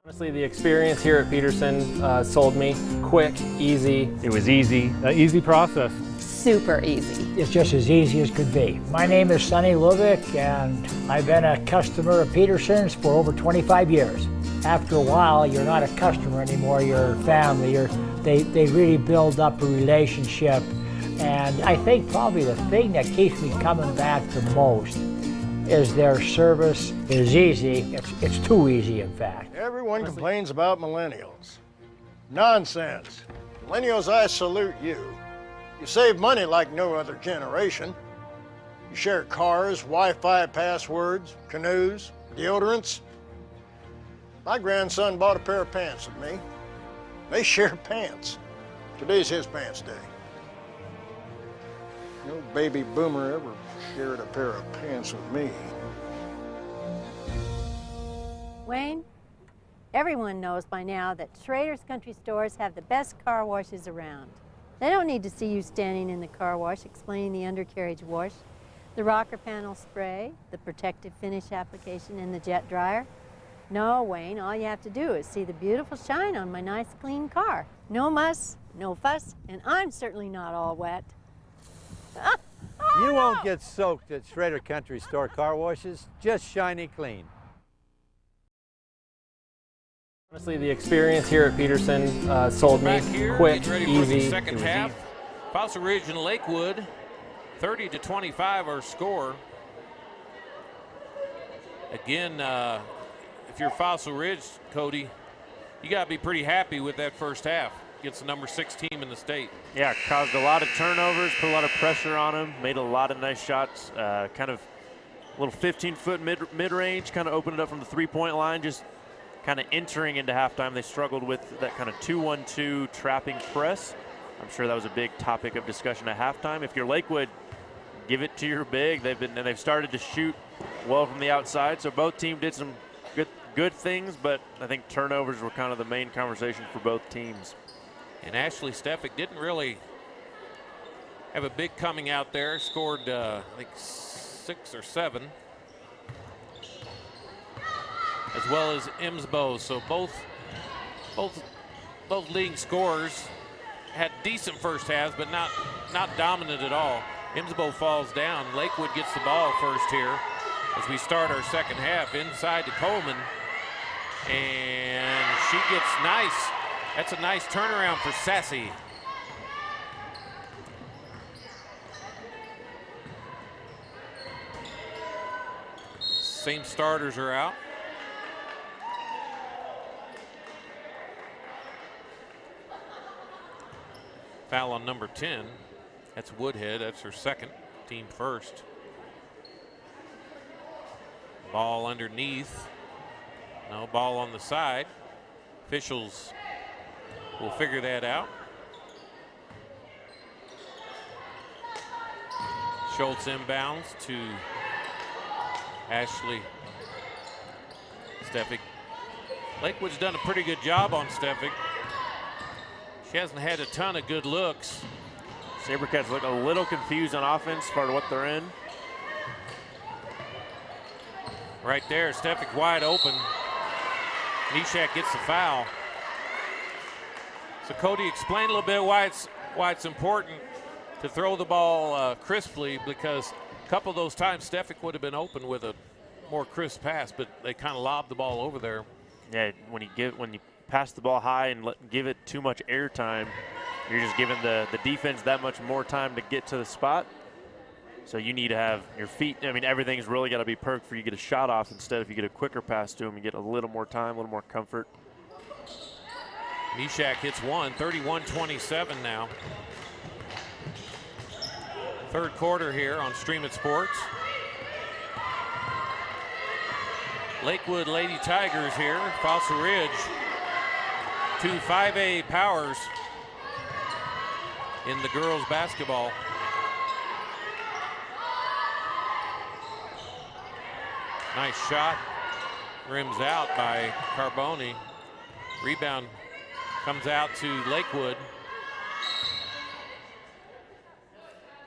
Honestly, the experience here at Pedersen sold me. Quick, easy. It was easy, an easy process. Super easy. It's just as easy as could be. My name is Sonny Lubick, and I've been a customer of Pedersen's for over 25 years. After a while, you're not a customer anymore, you're family. They really build up a relationship. And I think probably the thing that keeps me coming back the most is their service is easy. It's too easy, in fact. Everyone complains about millennials. Nonsense. Millennials, I salute you. You save money like no other generation. You share cars, Wi-Fi passwords, canoes, deodorants. My grandson bought a pair of pants with me. They share pants. Today's his pants day. No baby boomer ever shared a pair of pants with me. Wayne, everyone knows by now that Schrader's Country Stores have the best car washes around. They don't need to see you standing in the car wash explaining the undercarriage wash, the rocker panel spray, the protective finish application, and the jet dryer. No, Wayne, all you have to do is see the beautiful shine on my nice clean car. No muss, no fuss, and I'm certainly not all wet. You won't get soaked at Schrader Country Store car washes, just shiny clean. Honestly, the experience here at Pedersen sold me. Quick, easy. Second half, Fossil Ridge and Lakewood, 30-25 our score. Again, if you're Fossil Ridge, Cody, you got to be pretty happy with that first half. Gets the number 6 team in the state. Yeah, caused a lot of turnovers, put a lot of pressure on him, made a lot of nice shots, kind of a little 15-foot mid-range, kind of opened it up from the three-point line, just kind of entering into halftime. They struggled with that kind of 2-1-2 trapping press. I'm sure that was a big topic of discussion at halftime. If you're Lakewood, give it to your big. They've started to shoot well from the outside, so both teams did some good things, but I think turnovers were kind of the main conversation for both teams. And Ashley Stefik didn't really have a big coming out there. Scored, I think, 6 or 7. As well as Imsbo. So both leading scorers had decent first halves, but not dominant at all. Imsbo falls down. Lakewood gets the ball first here as we start our second half. Inside to Coleman. And she gets nice. That's a nice turnaround for Sassy. Same starters are out. Foul on number 10. That's Woodhead. That's her second, team first. Ball underneath. No, ball on the side. Officials will figure that out. Schultz inbounds to Ashley Stefik. Lakewood's done a pretty good job on Stefik. She hasn't had a ton of good looks. Sabercats look a little confused on offense, part of what they're in. Right there, Stefik wide open. Mishak gets the foul. So Cody, explain a little bit why it's important to throw the ball crisply, because a couple of those times Stefik would have been open with a more crisp pass, but they kind of lobbed the ball over there. Yeah, when you pass the ball high and give it too much air time, you're just giving the defense that much more time to get to the spot. So you need to have your feet, I mean, everything's really got to be perfect for you to get a shot off. Instead, if you get a quicker pass to him, you get a little more time, a little more comfort. Mishak hits one, 31-27 now. Third quarter here on Stream It Sports. Lakewood Lady Tigers here, Fossil Ridge. 2 5A powers in the girls basketball. Nice shot, rims out by Carboni. Rebound comes out to Lakewood.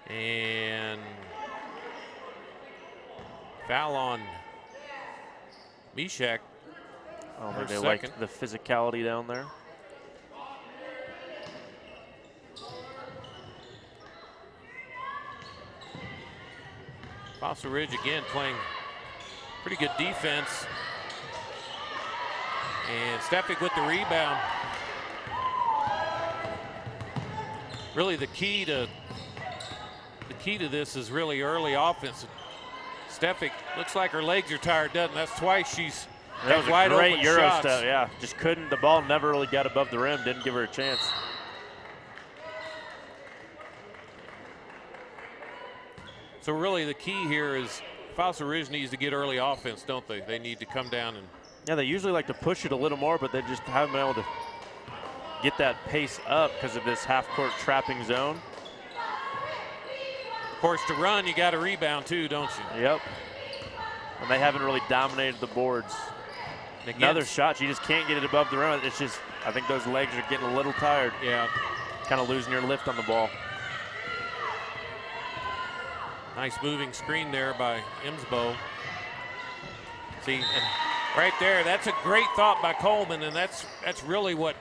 And foul on Mishak. I don't think they liked the physicality down there. Fossil Ridge again playing pretty good defense. And Stefik with the rebound. Really the key to this is really early offense. Stefik looks like her legs are tired, doesn't it? That's twice she's that was wide a great open Euro shots. step, yeah. Just couldn't, the ball never really got above the rim, didn't give her a chance. So really the key here is Fossil Ridge needs to get early offense, don't they? They need to come down and... Yeah, they usually like to push it a little more, but they just haven't been able to get that pace up because of this half-court trapping zone. Of course, to run, you got to rebound too, don't you? Yep. And they haven't really dominated the boards. Another shot, you just can't get it above the rim. It's just, I think those legs are getting a little tired. Yeah. Kind of losing your lift on the ball. Nice moving screen there by Imsbo. See, and right there, that's a great thought by Coleman, and that's really what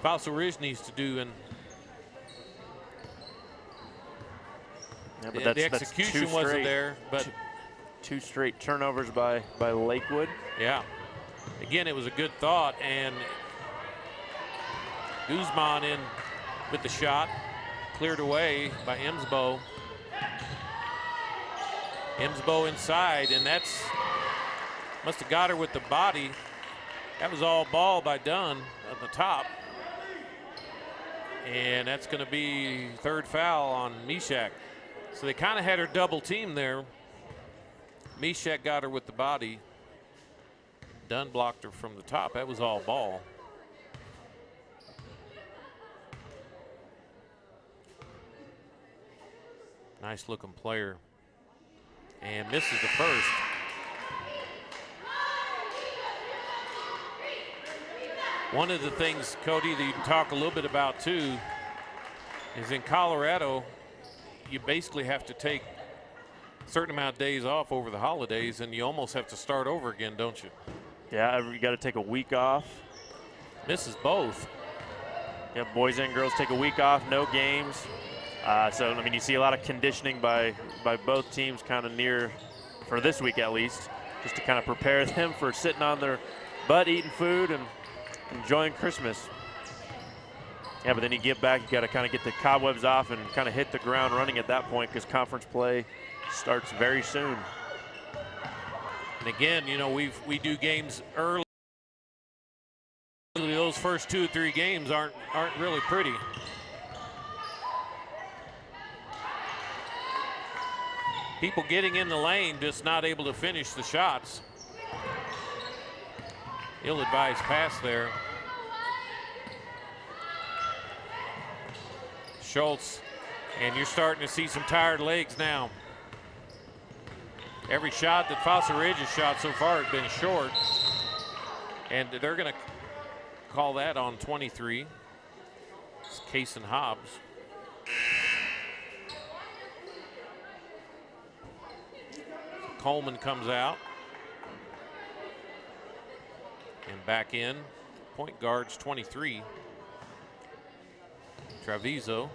Fossil Ridge needs to do. And yeah, but the execution wasn't there, but two straight turnovers by Lakewood. Yeah. Again, it was a good thought, and Guzman in with the shot, cleared away by Imsbo. Imsbo inside, and that's must have got her with the body. That was all ball by Dunn at the top. And that's going to be third foul on Mishak. So they kind of had her double team there. Mishak got her with the body. Dunn blocked her from the top. That was all ball. Nice looking player. And misses the first. One of the things, Cody, that you can talk a little bit about too is in Colorado, you basically have to take a certain amount of days off over the holidays, and you almost have to start over again, don't you? Yeah, you got to take a week off. Misses both. Yeah, boys and girls take a week off, no games. So, I mean, you see a lot of conditioning by both teams kind of near, for this week at least, just to kind of prepare them for sitting on their butt, eating food, and enjoying Christmas. Yeah, but then you get back, you got to kind of get the cobwebs off and kind of hit the ground running at that point because conference play starts very soon. And again, you know, we do games early. Those first 2 or 3 games aren't really pretty. People getting in the lane, just not able to finish the shots. Ill-advised pass there. Schultz, and you're starting to see some tired legs now. Every shot that Fossil Ridge has shot so far has been short. And they're going to call that on 23. It's Case and Hobbs. Coleman comes out. And back in. Point guard's 23. Treviso.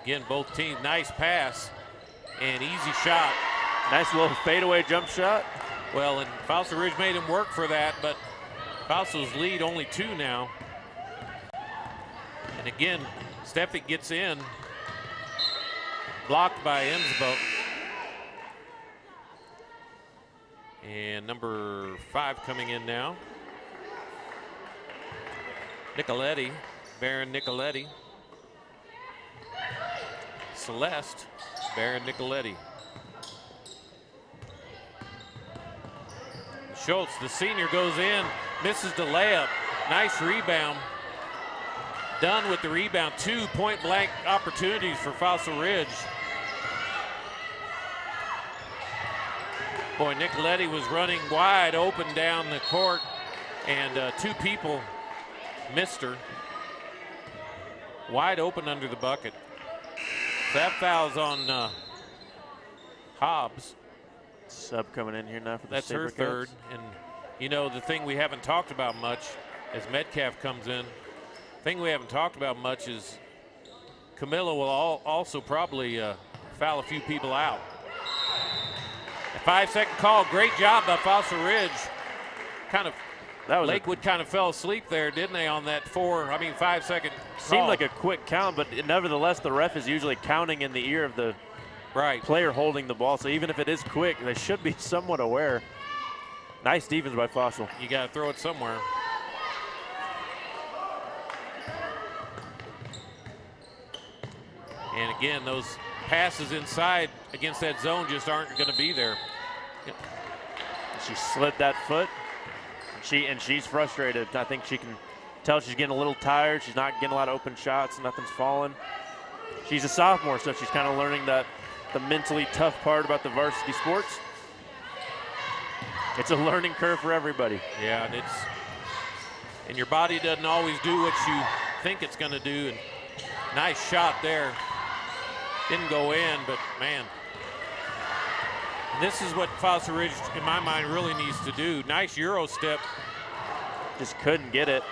Again, both teams, nice pass and easy shot. Nice little fadeaway jump shot. Well, and Fossil Ridge made him work for that, but Fossil's lead only 2 now. And again, Stefik gets in, blocked by Imsbo. And number 5 coming in now. Nicoletti, Baron Nicoletti. Celeste, Baron Nicoletti. Schultz, the senior, goes in, misses the layup. Nice rebound. Dunn with the rebound. 2 point-blank opportunities for Fossil Ridge. Boy, Nicoletti was running wide open down the court, and 2 people missed her. Wide open under the bucket. So that foul's on Hobbs. Sub coming in here now for the That's her Sabercats. third. And, you know, the thing we haven't talked about much as Metcalf comes in, the thing we haven't talked about much is Camilla will also probably foul a few people out. A 5-second call. Great job by Fossil Ridge. Lakewood kind of fell asleep there, didn't they, on that 5-second call. Seemed like a quick count, but nevertheless, the ref is usually counting in the ear of the player holding the ball. So even if it is quick, they should be somewhat aware. Nice defense by Fossil. You got to throw it somewhere. And again, those passes inside against that zone just aren't going to be there. Yep. She slid that foot. She's frustrated. I think she can tell she's getting a little tired. She's not getting a lot of open shots. Nothing's falling. She's a sophomore, so she's kind of learning the mentally tough part about the varsity sports. It's a learning curve for everybody. Yeah, and your body doesn't always do what you think it's going to do. And nice shot there. Didn't go in, but man. This is what Fossil Ridge, in my mind, really needs to do. Nice Euro step. Just couldn't get it.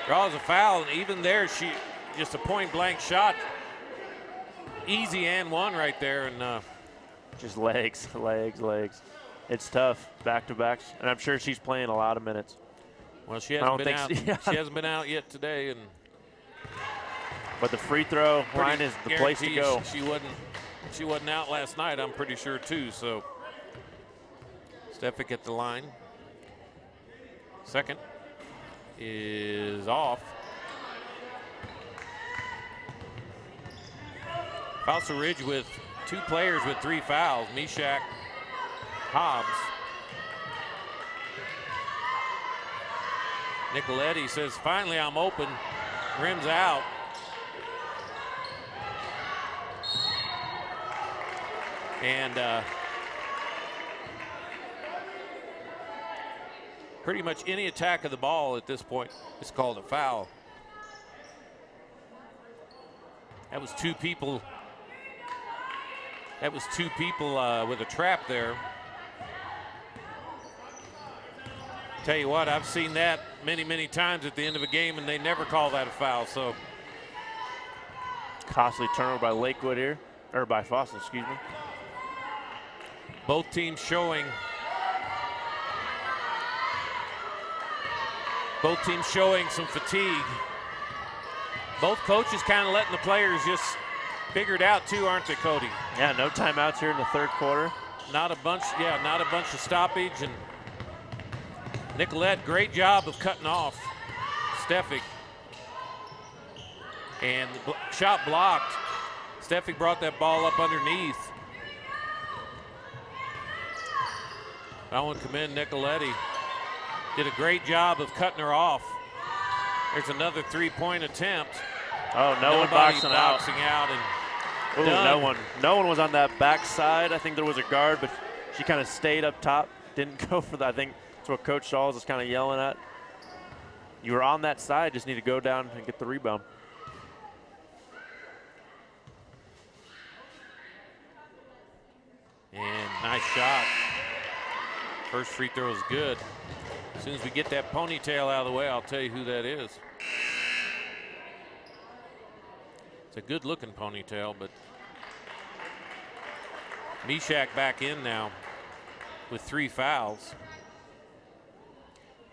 Draws a foul, and even there, she just a point-blank shot. Easy and one right there, and just legs. It's tough, back-to-backs, and I'm sure she's playing a lot of minutes. Well, she hasn't been out. She hasn't been out yet today, but the free throw line is the place to go. She wasn't out last night, I'm pretty sure, too. So Stefik at the line. Second is off. Fossil Ridge with 2 players with 3 fouls. Meshach, Hobbs. Nicoletti says, finally I'm open. Rims out. And pretty much any attack of the ball at this point is called a foul. That was 2 people. That was 2 people with a trap there. Tell you what, I've seen that many times at the end of a game, and they never call that a foul. So costly turnover by Lakewood here, or by Fossil, excuse me. Both teams showing some fatigue. Both coaches kind of letting the players just figure it out too, aren't they, Cody? Yeah, no timeouts here in the third quarter. Not a bunch of stoppage. And Nicolette, great job of cutting off Stefik. And the shot blocked. Stefik brought that ball up underneath. I want to commend Nicoletti. Did a great job of cutting her off. There's another 3-point attempt. Oh, no one boxing out. And ooh, no one was on that backside. I think there was a guard, but she kind of stayed up top. Didn't go for that. I think that's what Coach Shawls is kind of yelling at. You were on that side, just need to go down and get the rebound. And nice shot. First free throw is good. As soon as we get that ponytail out of the way, I'll tell you who that is. It's a good looking ponytail, but Meshach back in now with 3 fouls.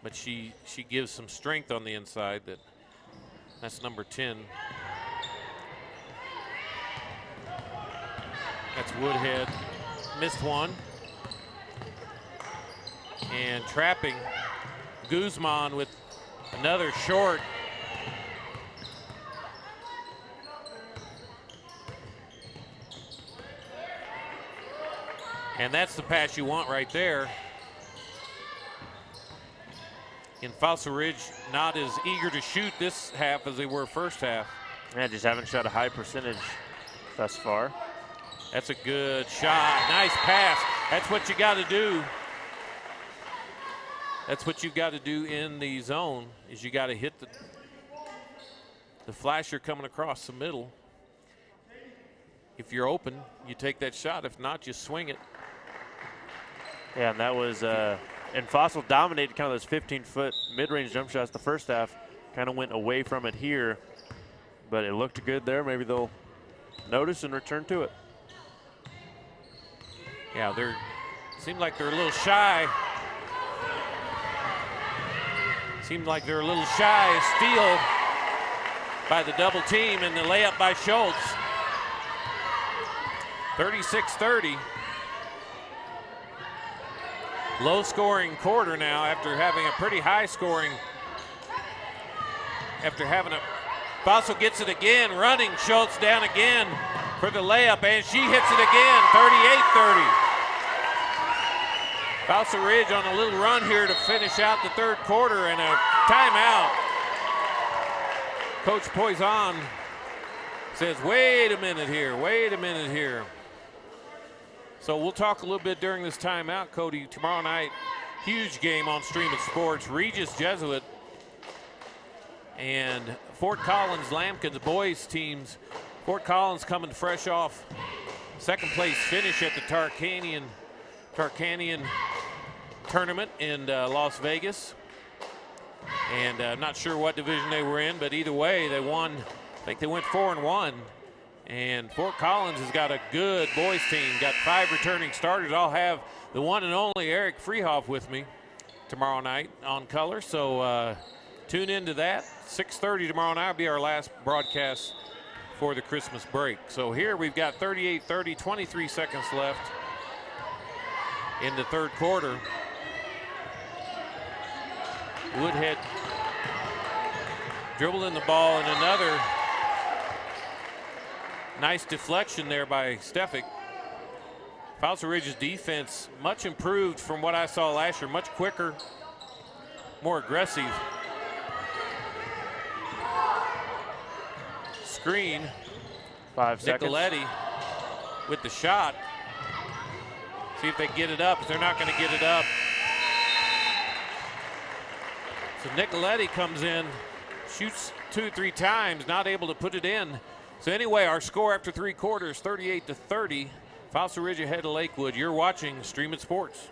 But she gives some strength on the inside. That's number 10. That's Woodhead. Missed one. And trapping Guzman with another short. And that's the pass you want right there. In Fossil Ridge, not as eager to shoot this half as they were first half. Yeah, just haven't shot a high percentage thus far. That's a good shot. Nice pass. That's what you got to do. That's what you've got to do in the zone, is you got to hit the flasher coming across the middle. If you're open, you take that shot. If not, you swing it. Yeah, and that was, and Fossil dominated kind of those 15-foot mid-range jump shots the first half. Kind of went away from it here, but it looked good there. Maybe they'll notice and return to it. Yeah, seemed like they're a little shy. Seemed like they're a little shy. Steal by the double team and the layup by Schultz. 36-30. Low scoring quarter now after having a pretty high scoring. Fossil gets it again, running Schultz down again for the layup, and she hits it again, 38-30. Fossil Ridge on a little run here to finish out the third quarter, and a timeout. Coach Poison says, wait a minute here. So we'll talk a little bit during this timeout, Cody. Tomorrow night, huge game on Stream of Sports. Regis Jesuit and Fort Collins Lambkin, the boys teams. Fort Collins coming fresh off second place finish at the Tarkanian tournament in Las Vegas. And I'm not sure what division they were in, but either way, they won. I think they went 4-1. And Fort Collins has got a good boys team, got 5 returning starters. I'll have the one and only Eric Freehoff with me tomorrow night on color. So tune into that. 6:30 tomorrow night will be our last broadcast for the Christmas break. So here we've got 38-30, 23 seconds left in the third quarter. Woodhead dribbling the ball, and another nice deflection there by Stefik. Fossil Ridge's defense much improved from what I saw last year, much quicker, more aggressive. Screen. 5 seconds. Nicoletti with the shot. See if they get it up. If they're not going to get it up. So Nicoletti comes in, shoots 2-3 times, not able to put it in. So anyway, our score after 3 quarters, 38-30. Fossil Ridge ahead of Lakewood. You're watching Stream It Sports.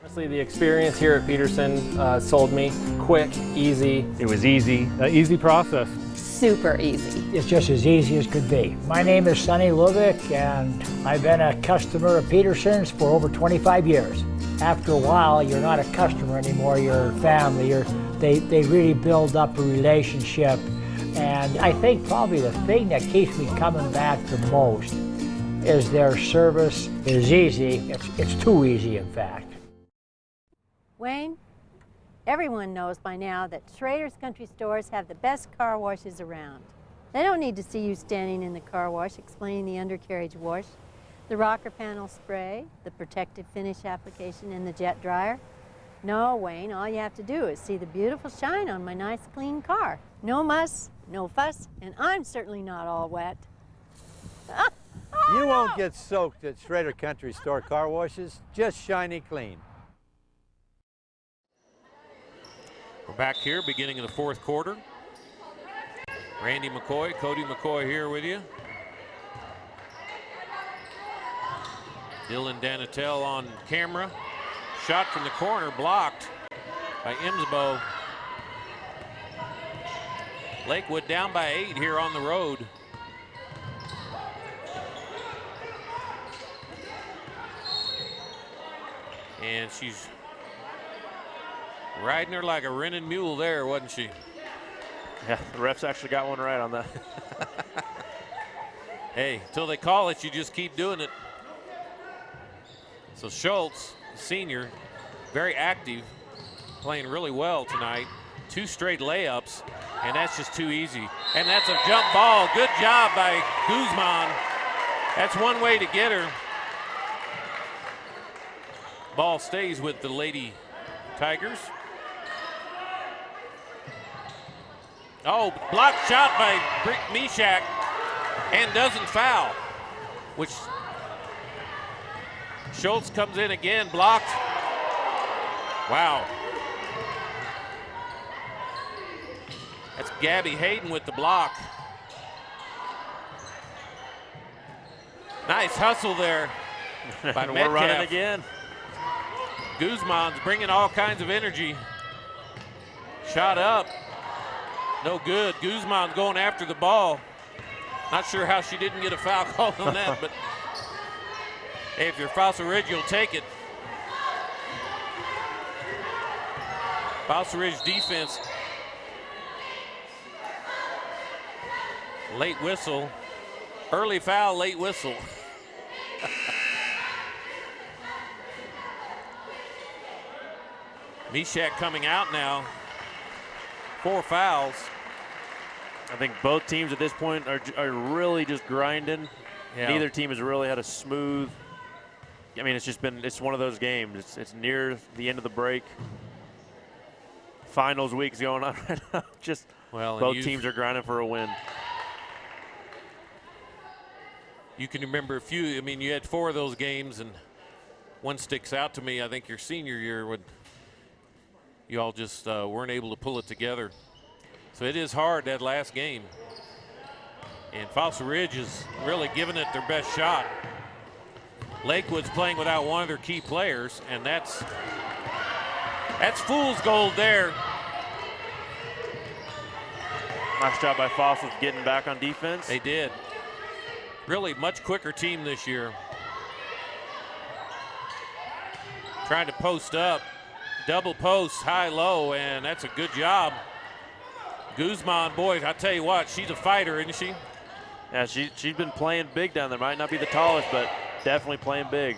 Honestly, the experience here at Pedersen sold me. Quick, easy. It was easy, easy process. Super easy. It's just as easy as could be. My name is Sonny Lubick, and I've been a customer of Pedersen's for over 25 years. After a while, you're not a customer anymore, you're family. They really build up a relationship. And I think probably the thing that keeps me coming back the most is their service is easy. It's too easy, in fact. Wayne, everyone knows by now that Schrader's Country Stores have the best car washes around. They don't need to see you standing in the car wash explaining the undercarriage wash, the rocker panel spray, the protective finish application, and the jet dryer. No, Wayne, all you have to do is see the beautiful shine on my nice clean car. No muss, no fuss, and I'm certainly not all wet. You won't get soaked at Schrader Country Store car washes, just shiny clean. We're back here, beginning of the fourth quarter. Randy McCoy, Cody McCoy here with you. Dylan Danatel on camera. Shot from the corner, blocked by Imsbo. Lakewood down by 8 here on the road. And she's riding her like a rented mule there, wasn't she? Yeah, the refs actually got one right on that. Hey, until they call it, you just keep doing it. So Schultz, the senior, very active, playing really well tonight. 2 straight layups, and that's just too easy. And that's a jump ball. Good job by Guzman. That's one way to get her. Ball stays with the Lady Tigers. Oh, blocked shot by Brick Mishak, and doesn't foul, which Schultz comes in again, blocked. Wow. That's Gabby Hayden with the block. Nice hustle there by We're running Metcalf. again. Guzman's bringing all kinds of energy. Shot up. No good. Guzman's going after the ball. Not sure how she didn't get a foul call on that, but hey, if you're Fossil Ridge, you'll take it. Fossil Ridge defense. Late whistle. Early foul, late whistle. Mishak coming out now. 4 fouls. I think both teams at this point are really just grinding. Yeah. Neither team has really had a smooth. I mean, it's one of those games. It's near the end of the break. Finals week's going on right now. Just both teams are grinding for a win. You can remember a few. I mean, you had 4 of those games, and one sticks out to me. I think your senior year when you all just weren't able to pull it together. So it is hard, that last game. And Fossil Ridge is really giving it their best shot. Lakewood's playing without one of their key players, and that's fool's gold there. Nice job by Fossil getting back on defense. They did. Really much quicker team this year. Trying to post up. Double post, high-low, and that's a good job. Guzman, boy, I tell you what, she's a fighter, isn't she? Yeah, she's been playing big down there. Might not be the tallest, but definitely playing big.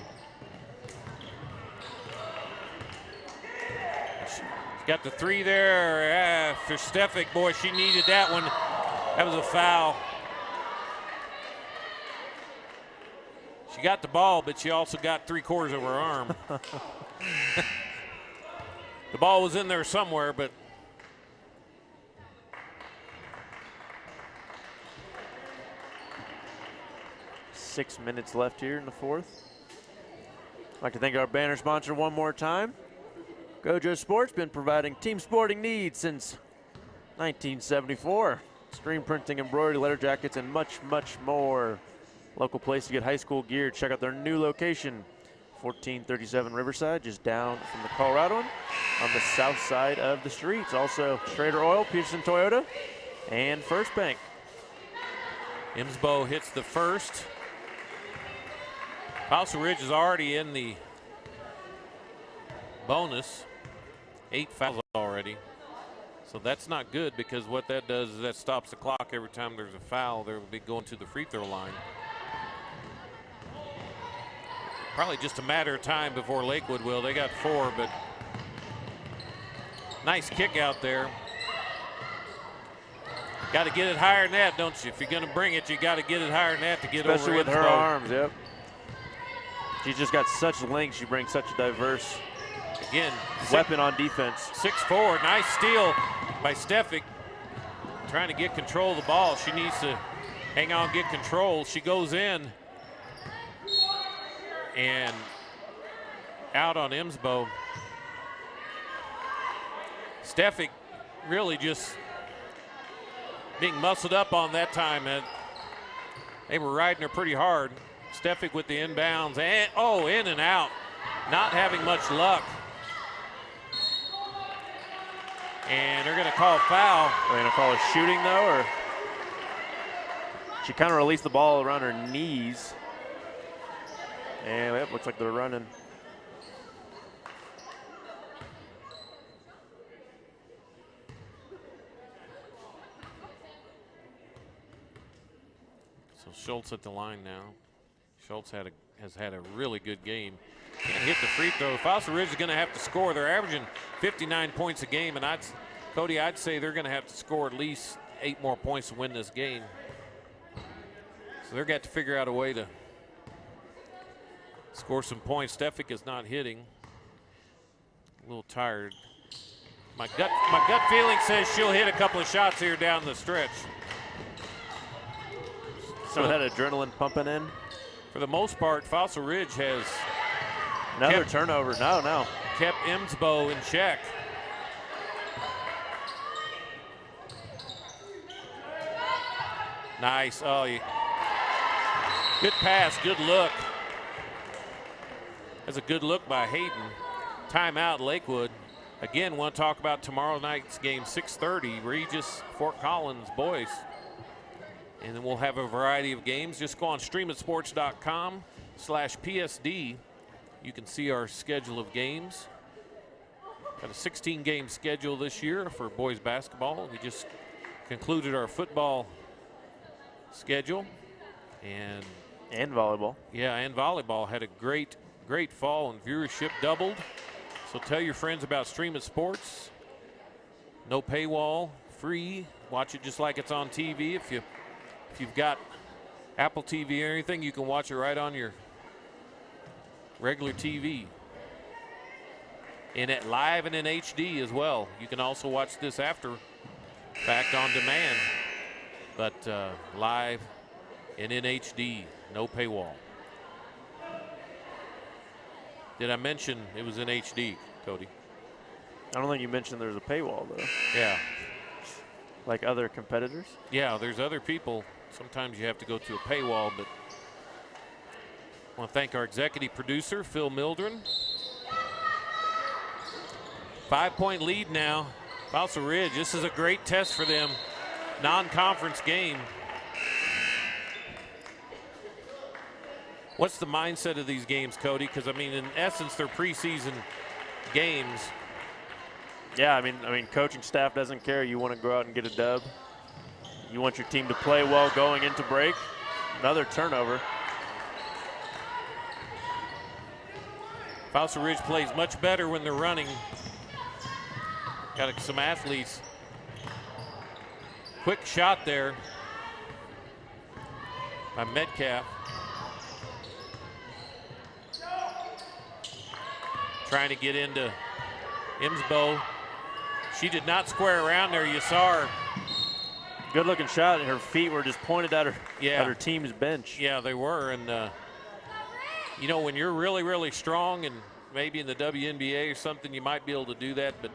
She's got the 3 there for Stefik. Boy, she needed that one. That was a foul. She got the ball, but she also got 3/4 of her arm. The ball was in there somewhere, but 6 minutes left here in the fourth. I'd like to thank our banner sponsor one more time. GoJo Sports, been providing team sporting needs since 1974. Screen printing, embroidery, letter jackets, and much, much more. Local place to get high school gear. Check out their new location, 1437 Riverside, just down from the Coloradoan on the south side of the streets. Also, Schrader Oil, Pedersen Toyota, and First Bank. Imsbo hits the first. Fossil Ridge is already in the bonus. 8 fouls already. So that's not good, because what that does is that stops the clock every time there's a foul. There will be going to the free throw line. Probably just a matter of time before Lakewood will. They got 4, but nice kick out there. Got to get it higher than that, don't you? If you're going to bring it, you got to get it higher than that to get over. Especially with her arms, yep. She's just got such length. She brings such a diverse weapon on defense. 6'4", nice steal by Stefik. Trying to get control of the ball. She needs to hang on, get control. She goes in and out on Imsbo. Stefik really just being muscled up on that time, and they were riding her pretty hard. Stefik with the inbounds, and in and out. Not having much luck. And they're gonna call foul. Are they gonna call a shooting though, or? She kind of released the ball around her knees. And it looks like they're running. So Schultz at the line now. Schultz has had a really good game. Can't hit the free throw. Fossil Ridge is going to have to score. They're averaging 59 points a game, and I'd say they're going to have to score at least 8 more points to win this game. So they're got to figure out a way to score some points. Stefik is not hitting. A little tired. My gut feeling says she'll hit a couple of shots here down the stretch. Some of that adrenaline pumping in. For the most part, Fossil Ridge has another turnover. No. Kept Imsbo in check. Nice. Oh, good pass, good look. That's a good look by Hayden. Timeout, Lakewood. Again, want to talk about tomorrow night's game, 6:30, Regis, Fort Collins boys. And then we'll have a variety of games. Just go on streamitsports.com/PSD. You can see our schedule of games. Got a 16-game schedule this year for boys basketball. We just concluded our football schedule. And volleyball. Yeah, and volleyball had a great fall, and viewership doubled. So tell your friends about Stream It Sports. No paywall, free. Watch it just like it's on TV. If you've got Apple TV or anything, you can watch it right on your regular TV. And at live and in HD as well. You can also watch this after fact on demand, but live and in HD, no paywall. Did I mention it was in HD, Cody? I don't think you mentioned there's a paywall, though. Yeah. Like other competitors? Yeah, there's other people. Sometimes you have to go to a paywall, but I want to thank our executive producer, Phil Mildren. 5-point lead now. Fossil Ridge, this is a great test for them. Non-conference game. What's the mindset of these games, Cody? Because, I mean, in essence, they're preseason games. Yeah, I mean, coaching staff doesn't care. You want to go out and get a dub. You want your team to play well going into break. Another turnover. Fossil Ridge plays much better when they're running. Got some athletes. Quick shot there by Metcalf. Trying to get into Imsbo. She did not square around there. You saw her. Good looking shot, and her feet were just pointed at her, at her team's bench. Yeah, they were. And, you know, when you're really, really strong and maybe in the WNBA or something, you might be able to do that. But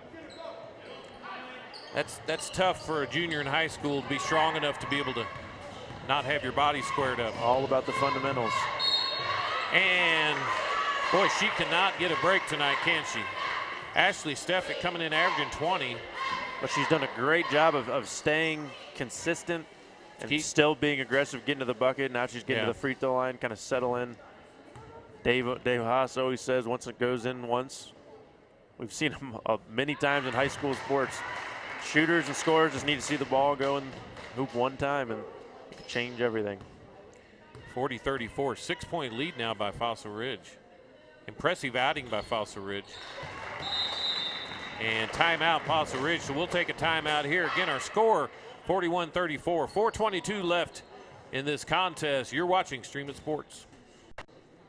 that's tough for a junior in high school to be strong enough to be able to not have your body squared up. All about the fundamentals. And, boy, she cannot get a break tonight, can she? Ashley Steffett coming in averaging 20. But she's done a great job of staying consistent and still being aggressive, getting to the bucket. Now she's getting to the free throw line, kind of settle in. Dave Haase always says once it goes in once. We've seen him many times in high school sports. Shooters and scorers just need to see the ball go and hoop one time, and it can change everything. 40-34, 6-point lead now by Fossil Ridge. Impressive outing by Fossil Ridge. And timeout, Fossil Ridge. So we'll take a timeout here. Again, our score, 41-34. 4:22 left in this contest. You're watching Stream It Sports.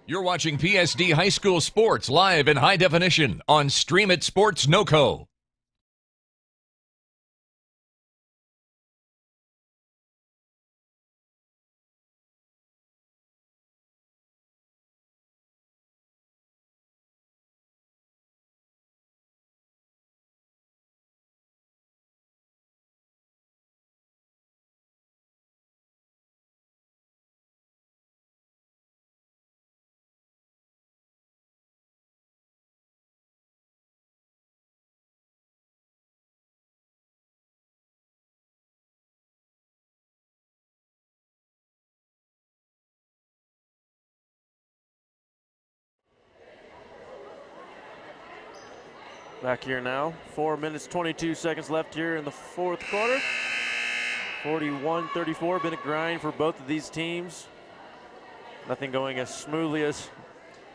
You're watching PSD High School Sports live in high definition on Stream It Sports NoCo. Back here now, 4 minutes, 22 seconds left here in the fourth quarter. 41-34, been a grind for both of these teams. Nothing going as smoothly as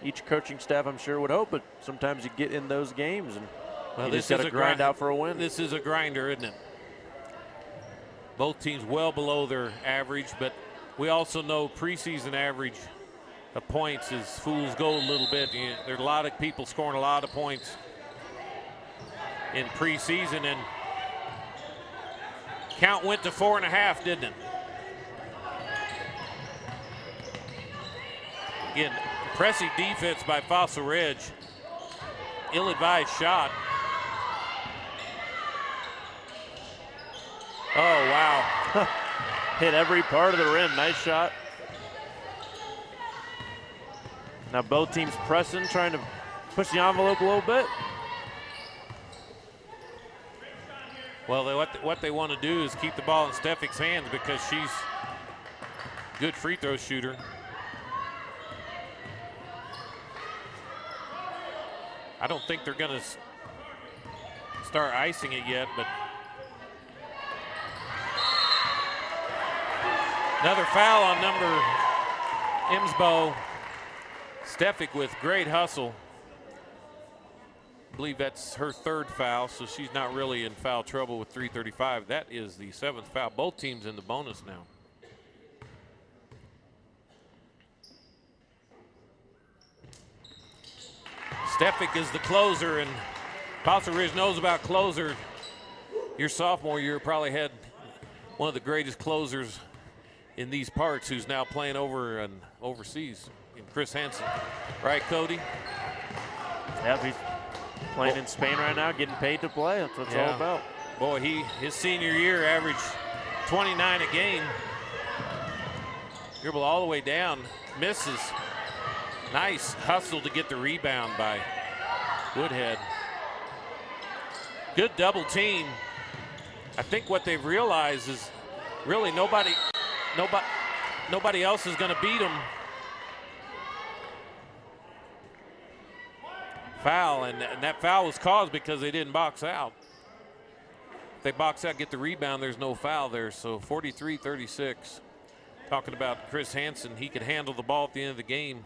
each coaching staff, I'm sure, would hope, but sometimes you get in those games and you just got to grind out for a win. This is a grinder, isn't it? Both teams well below their average, but we also know preseason average of points is fool's gold a little bit. There's a lot of people scoring a lot of points in preseason, and count went to 4.5, didn't it? Again, impressive defense by Fossil Ridge. ill-advised shot. Oh, wow. Hit every part of the rim. Nice shot. Now both teams pressing, trying to push the envelope a little bit. Well, what they want to do is keep the ball in Stefik's hands because she's a good free throw shooter. I don't think they're going to start icing it yet, but another foul on number Emsbo. Stefik with great hustle. I believe that's her third foul, so she's not really in foul trouble with 3:35. That is the 7th foul. Both teams in the bonus now. Stefik is the closer, and Fossil Ridge knows about closer. Your sophomore year probably had one of the greatest closers in these parts who's now playing over and overseas, in Chris Hansen. Right, Cody? Yep, he's playing in Spain right now, getting paid to play. That's what it's all about. Boy, his senior year averaged 29 a game. Dribble all the way down, misses. Nice hustle to get the rebound by Woodhead. Good double team. I think what they've realized is really nobody else is going to beat them. Foul, and that foul was caused because they didn't box out. If they box out, get the rebound, there's no foul there. So 43-36. Talking about Chris Hansen, he could handle the ball at the end of the game.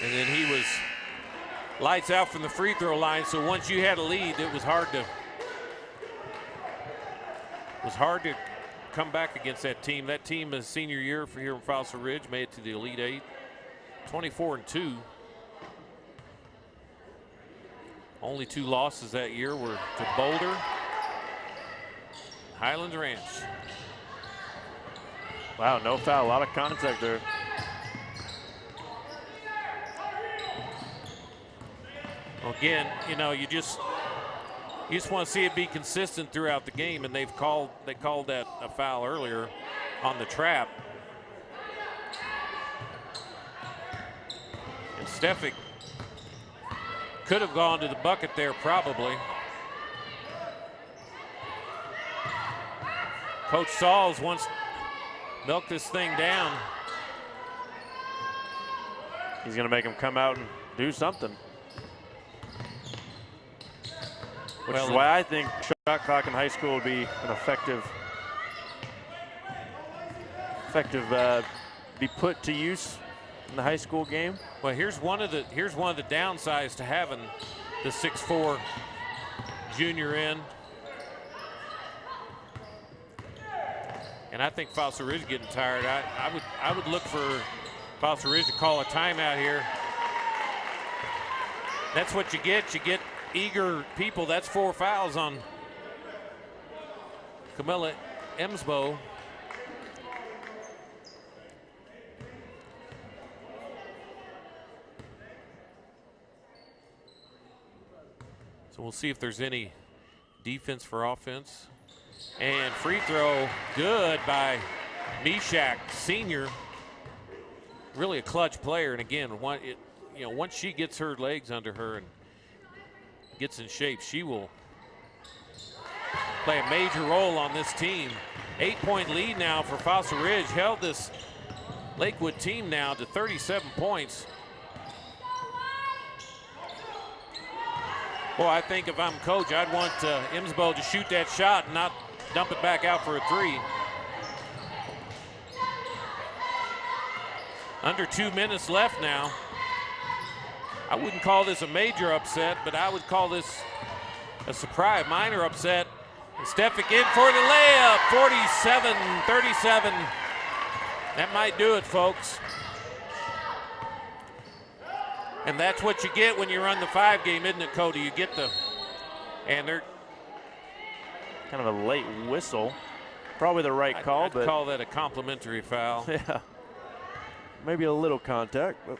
And then he was lights out from the free throw line. So once you had a lead, it was hard to come back against that team. That team is senior year for here in Fossil Ridge, made it to the Elite Eight. 24-2. Only 2 losses that year were to Boulder, Highlands Ranch. Wow, no foul, a lot of contact there. Well, again, you know, you just want to see it be consistent throughout the game, and they called that a foul earlier on the trap. And Stefik could have gone to the bucket there probably. Coach Sauls wants to milk this thing down. He's going to make him come out and do something. Which is why I think shot clock in high school would be an effective be put to use in the high school game. Well, here's one of the downsides to having the 6'4" junior in. And I think Fossil Ridge getting tired. I would look for Fossil Ridge to call a timeout here. That's what you get. You get eager people. That's 4 fouls on Camilla Emsbo. So we'll see if there's any defense for offense. And free throw, good by Mishak, senior. Really a clutch player. And again, once she gets her legs under her and gets in shape, she will play a major role on this team. 8-point lead now for Fossil Ridge. Held this Lakewood team now to 37 points. Well, I think if I'm coach, I'd want Emsbo to shoot that shot and not dump it back out for a 3. Under 2 minutes left now. I wouldn't call this a major upset, but I would call this a surprise, minor upset. Stefik in for the layup, 47-37. That might do it, folks. And that's what you get when you run the 5 game, isn't it, Cody? You get and they're kind of a late whistle. Probably the right call, I'd but call that a complimentary foul. Yeah, maybe a little contact, but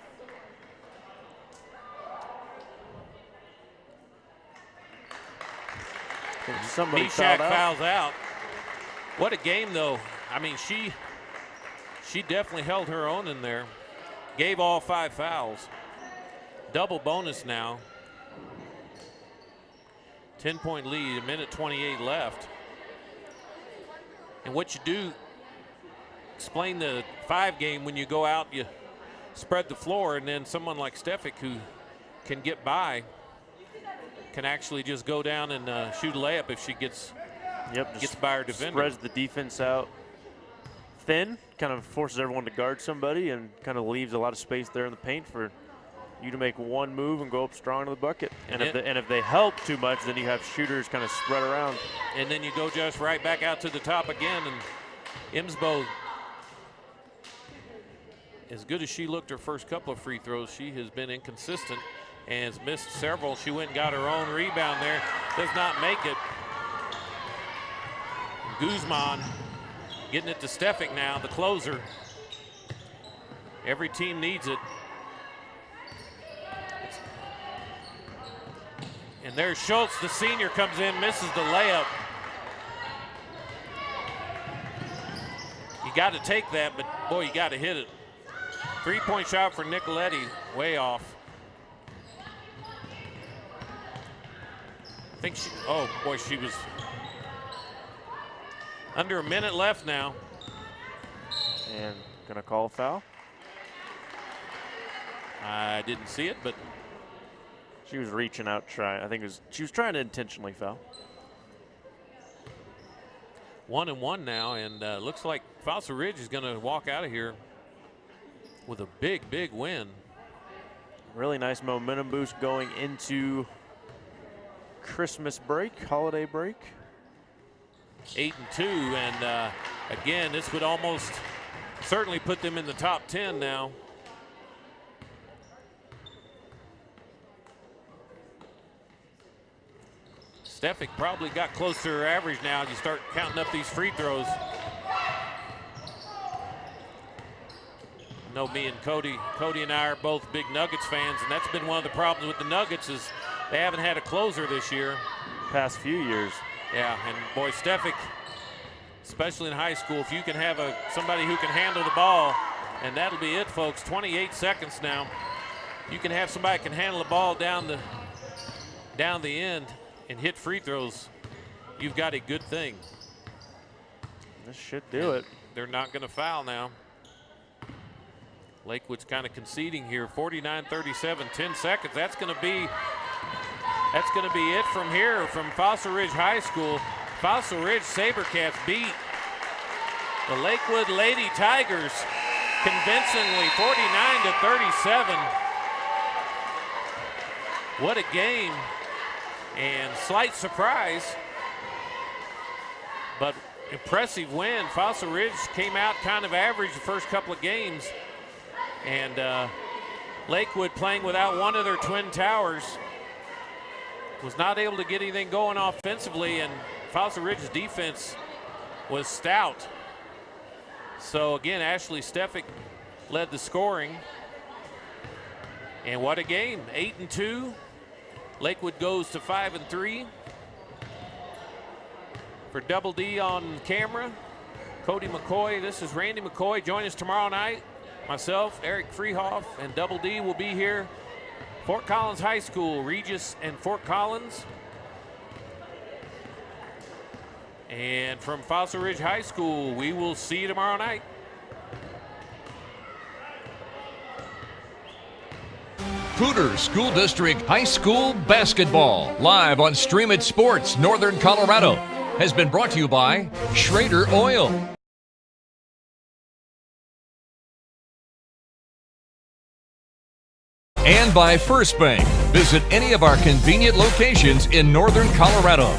Somebody fouls out. What a game, though. I mean, she definitely held her own in there. Gave all 5 fouls. Double bonus now. 10-point lead, 1:28 left. And what you do, explain the 5 game when you go out, you spread the floor, and then someone like Stefik who can get by can actually just go down and shoot a layup if she gets by her defender. Spreads the defense out thin, kind of forces everyone to guard somebody, and kind of leaves a lot of space there in the paint for you to make one move and go up strong to the bucket. And if they help too much, then you have shooters kind of spread around. And then you go just right back out to the top again. And Imsbo, as good as she looked her first couple of free throws, she has been inconsistent and has missed several. She went and got her own rebound there. Does not make it. Guzman getting it to Stefik now, the closer. Every team needs it. And there's Schultz, the senior, comes in, misses the layup. You got to take that, but boy, you got to hit it. 3-point shot for Nicoletti, way off. I think she, oh boy, she was under a minute left now. And gonna call a foul? I didn't see it, but she was reaching out, trying. I think she was trying to intentionally foul. 1-1 now, and looks like Fossil Ridge is going to walk out of here with a big, big win. Really nice momentum boost going into Christmas break, holiday break. 8-2, and again, this would almost certainly put them in the top 10 now. Stefik probably got close to her average now. You start counting up these free throws. I know me and Cody and I are both big Nuggets fans, and that's been one of the problems with the Nuggets is they haven't had a closer this year. Past few years. Yeah, and boy, Stefik, especially in high school, if you can have somebody who can handle the ball, and that'll be it, folks. 28 seconds now. You can have somebody who can handle the ball down the end and hit free throws, you've got a good thing. This should do it. They're not going to foul now. Lakewood's kind of conceding here. 49-37, 10 seconds. That's going to be it from here from Fossil Ridge High School. Fossil Ridge SaberCats beat the Lakewood Lady Tigers convincingly, 49-37. What a game. And slight surprise, but impressive win. Fossil Ridge came out kind of average the first couple of games, and Lakewood, playing without one of their twin towers, was not able to get anything going offensively, and Fossil Ridge's defense was stout. So again, Ashley Stefik led the scoring, and what a game. 8-2. Lakewood goes to 5-3. For Double D on camera, Cody McCoy, this is Randy McCoy. Join us tomorrow night. Myself, Eric Freehoff, and Double D will be here. Fort Collins High School, Regis and Fort Collins. And from Fossil Ridge High School, we will see you tomorrow night. Poudre School District High School Basketball, live on Stream It Sports, Northern Colorado, has been brought to you by Schrader Oil. And by First Bank. Visit any of our convenient locations in Northern Colorado.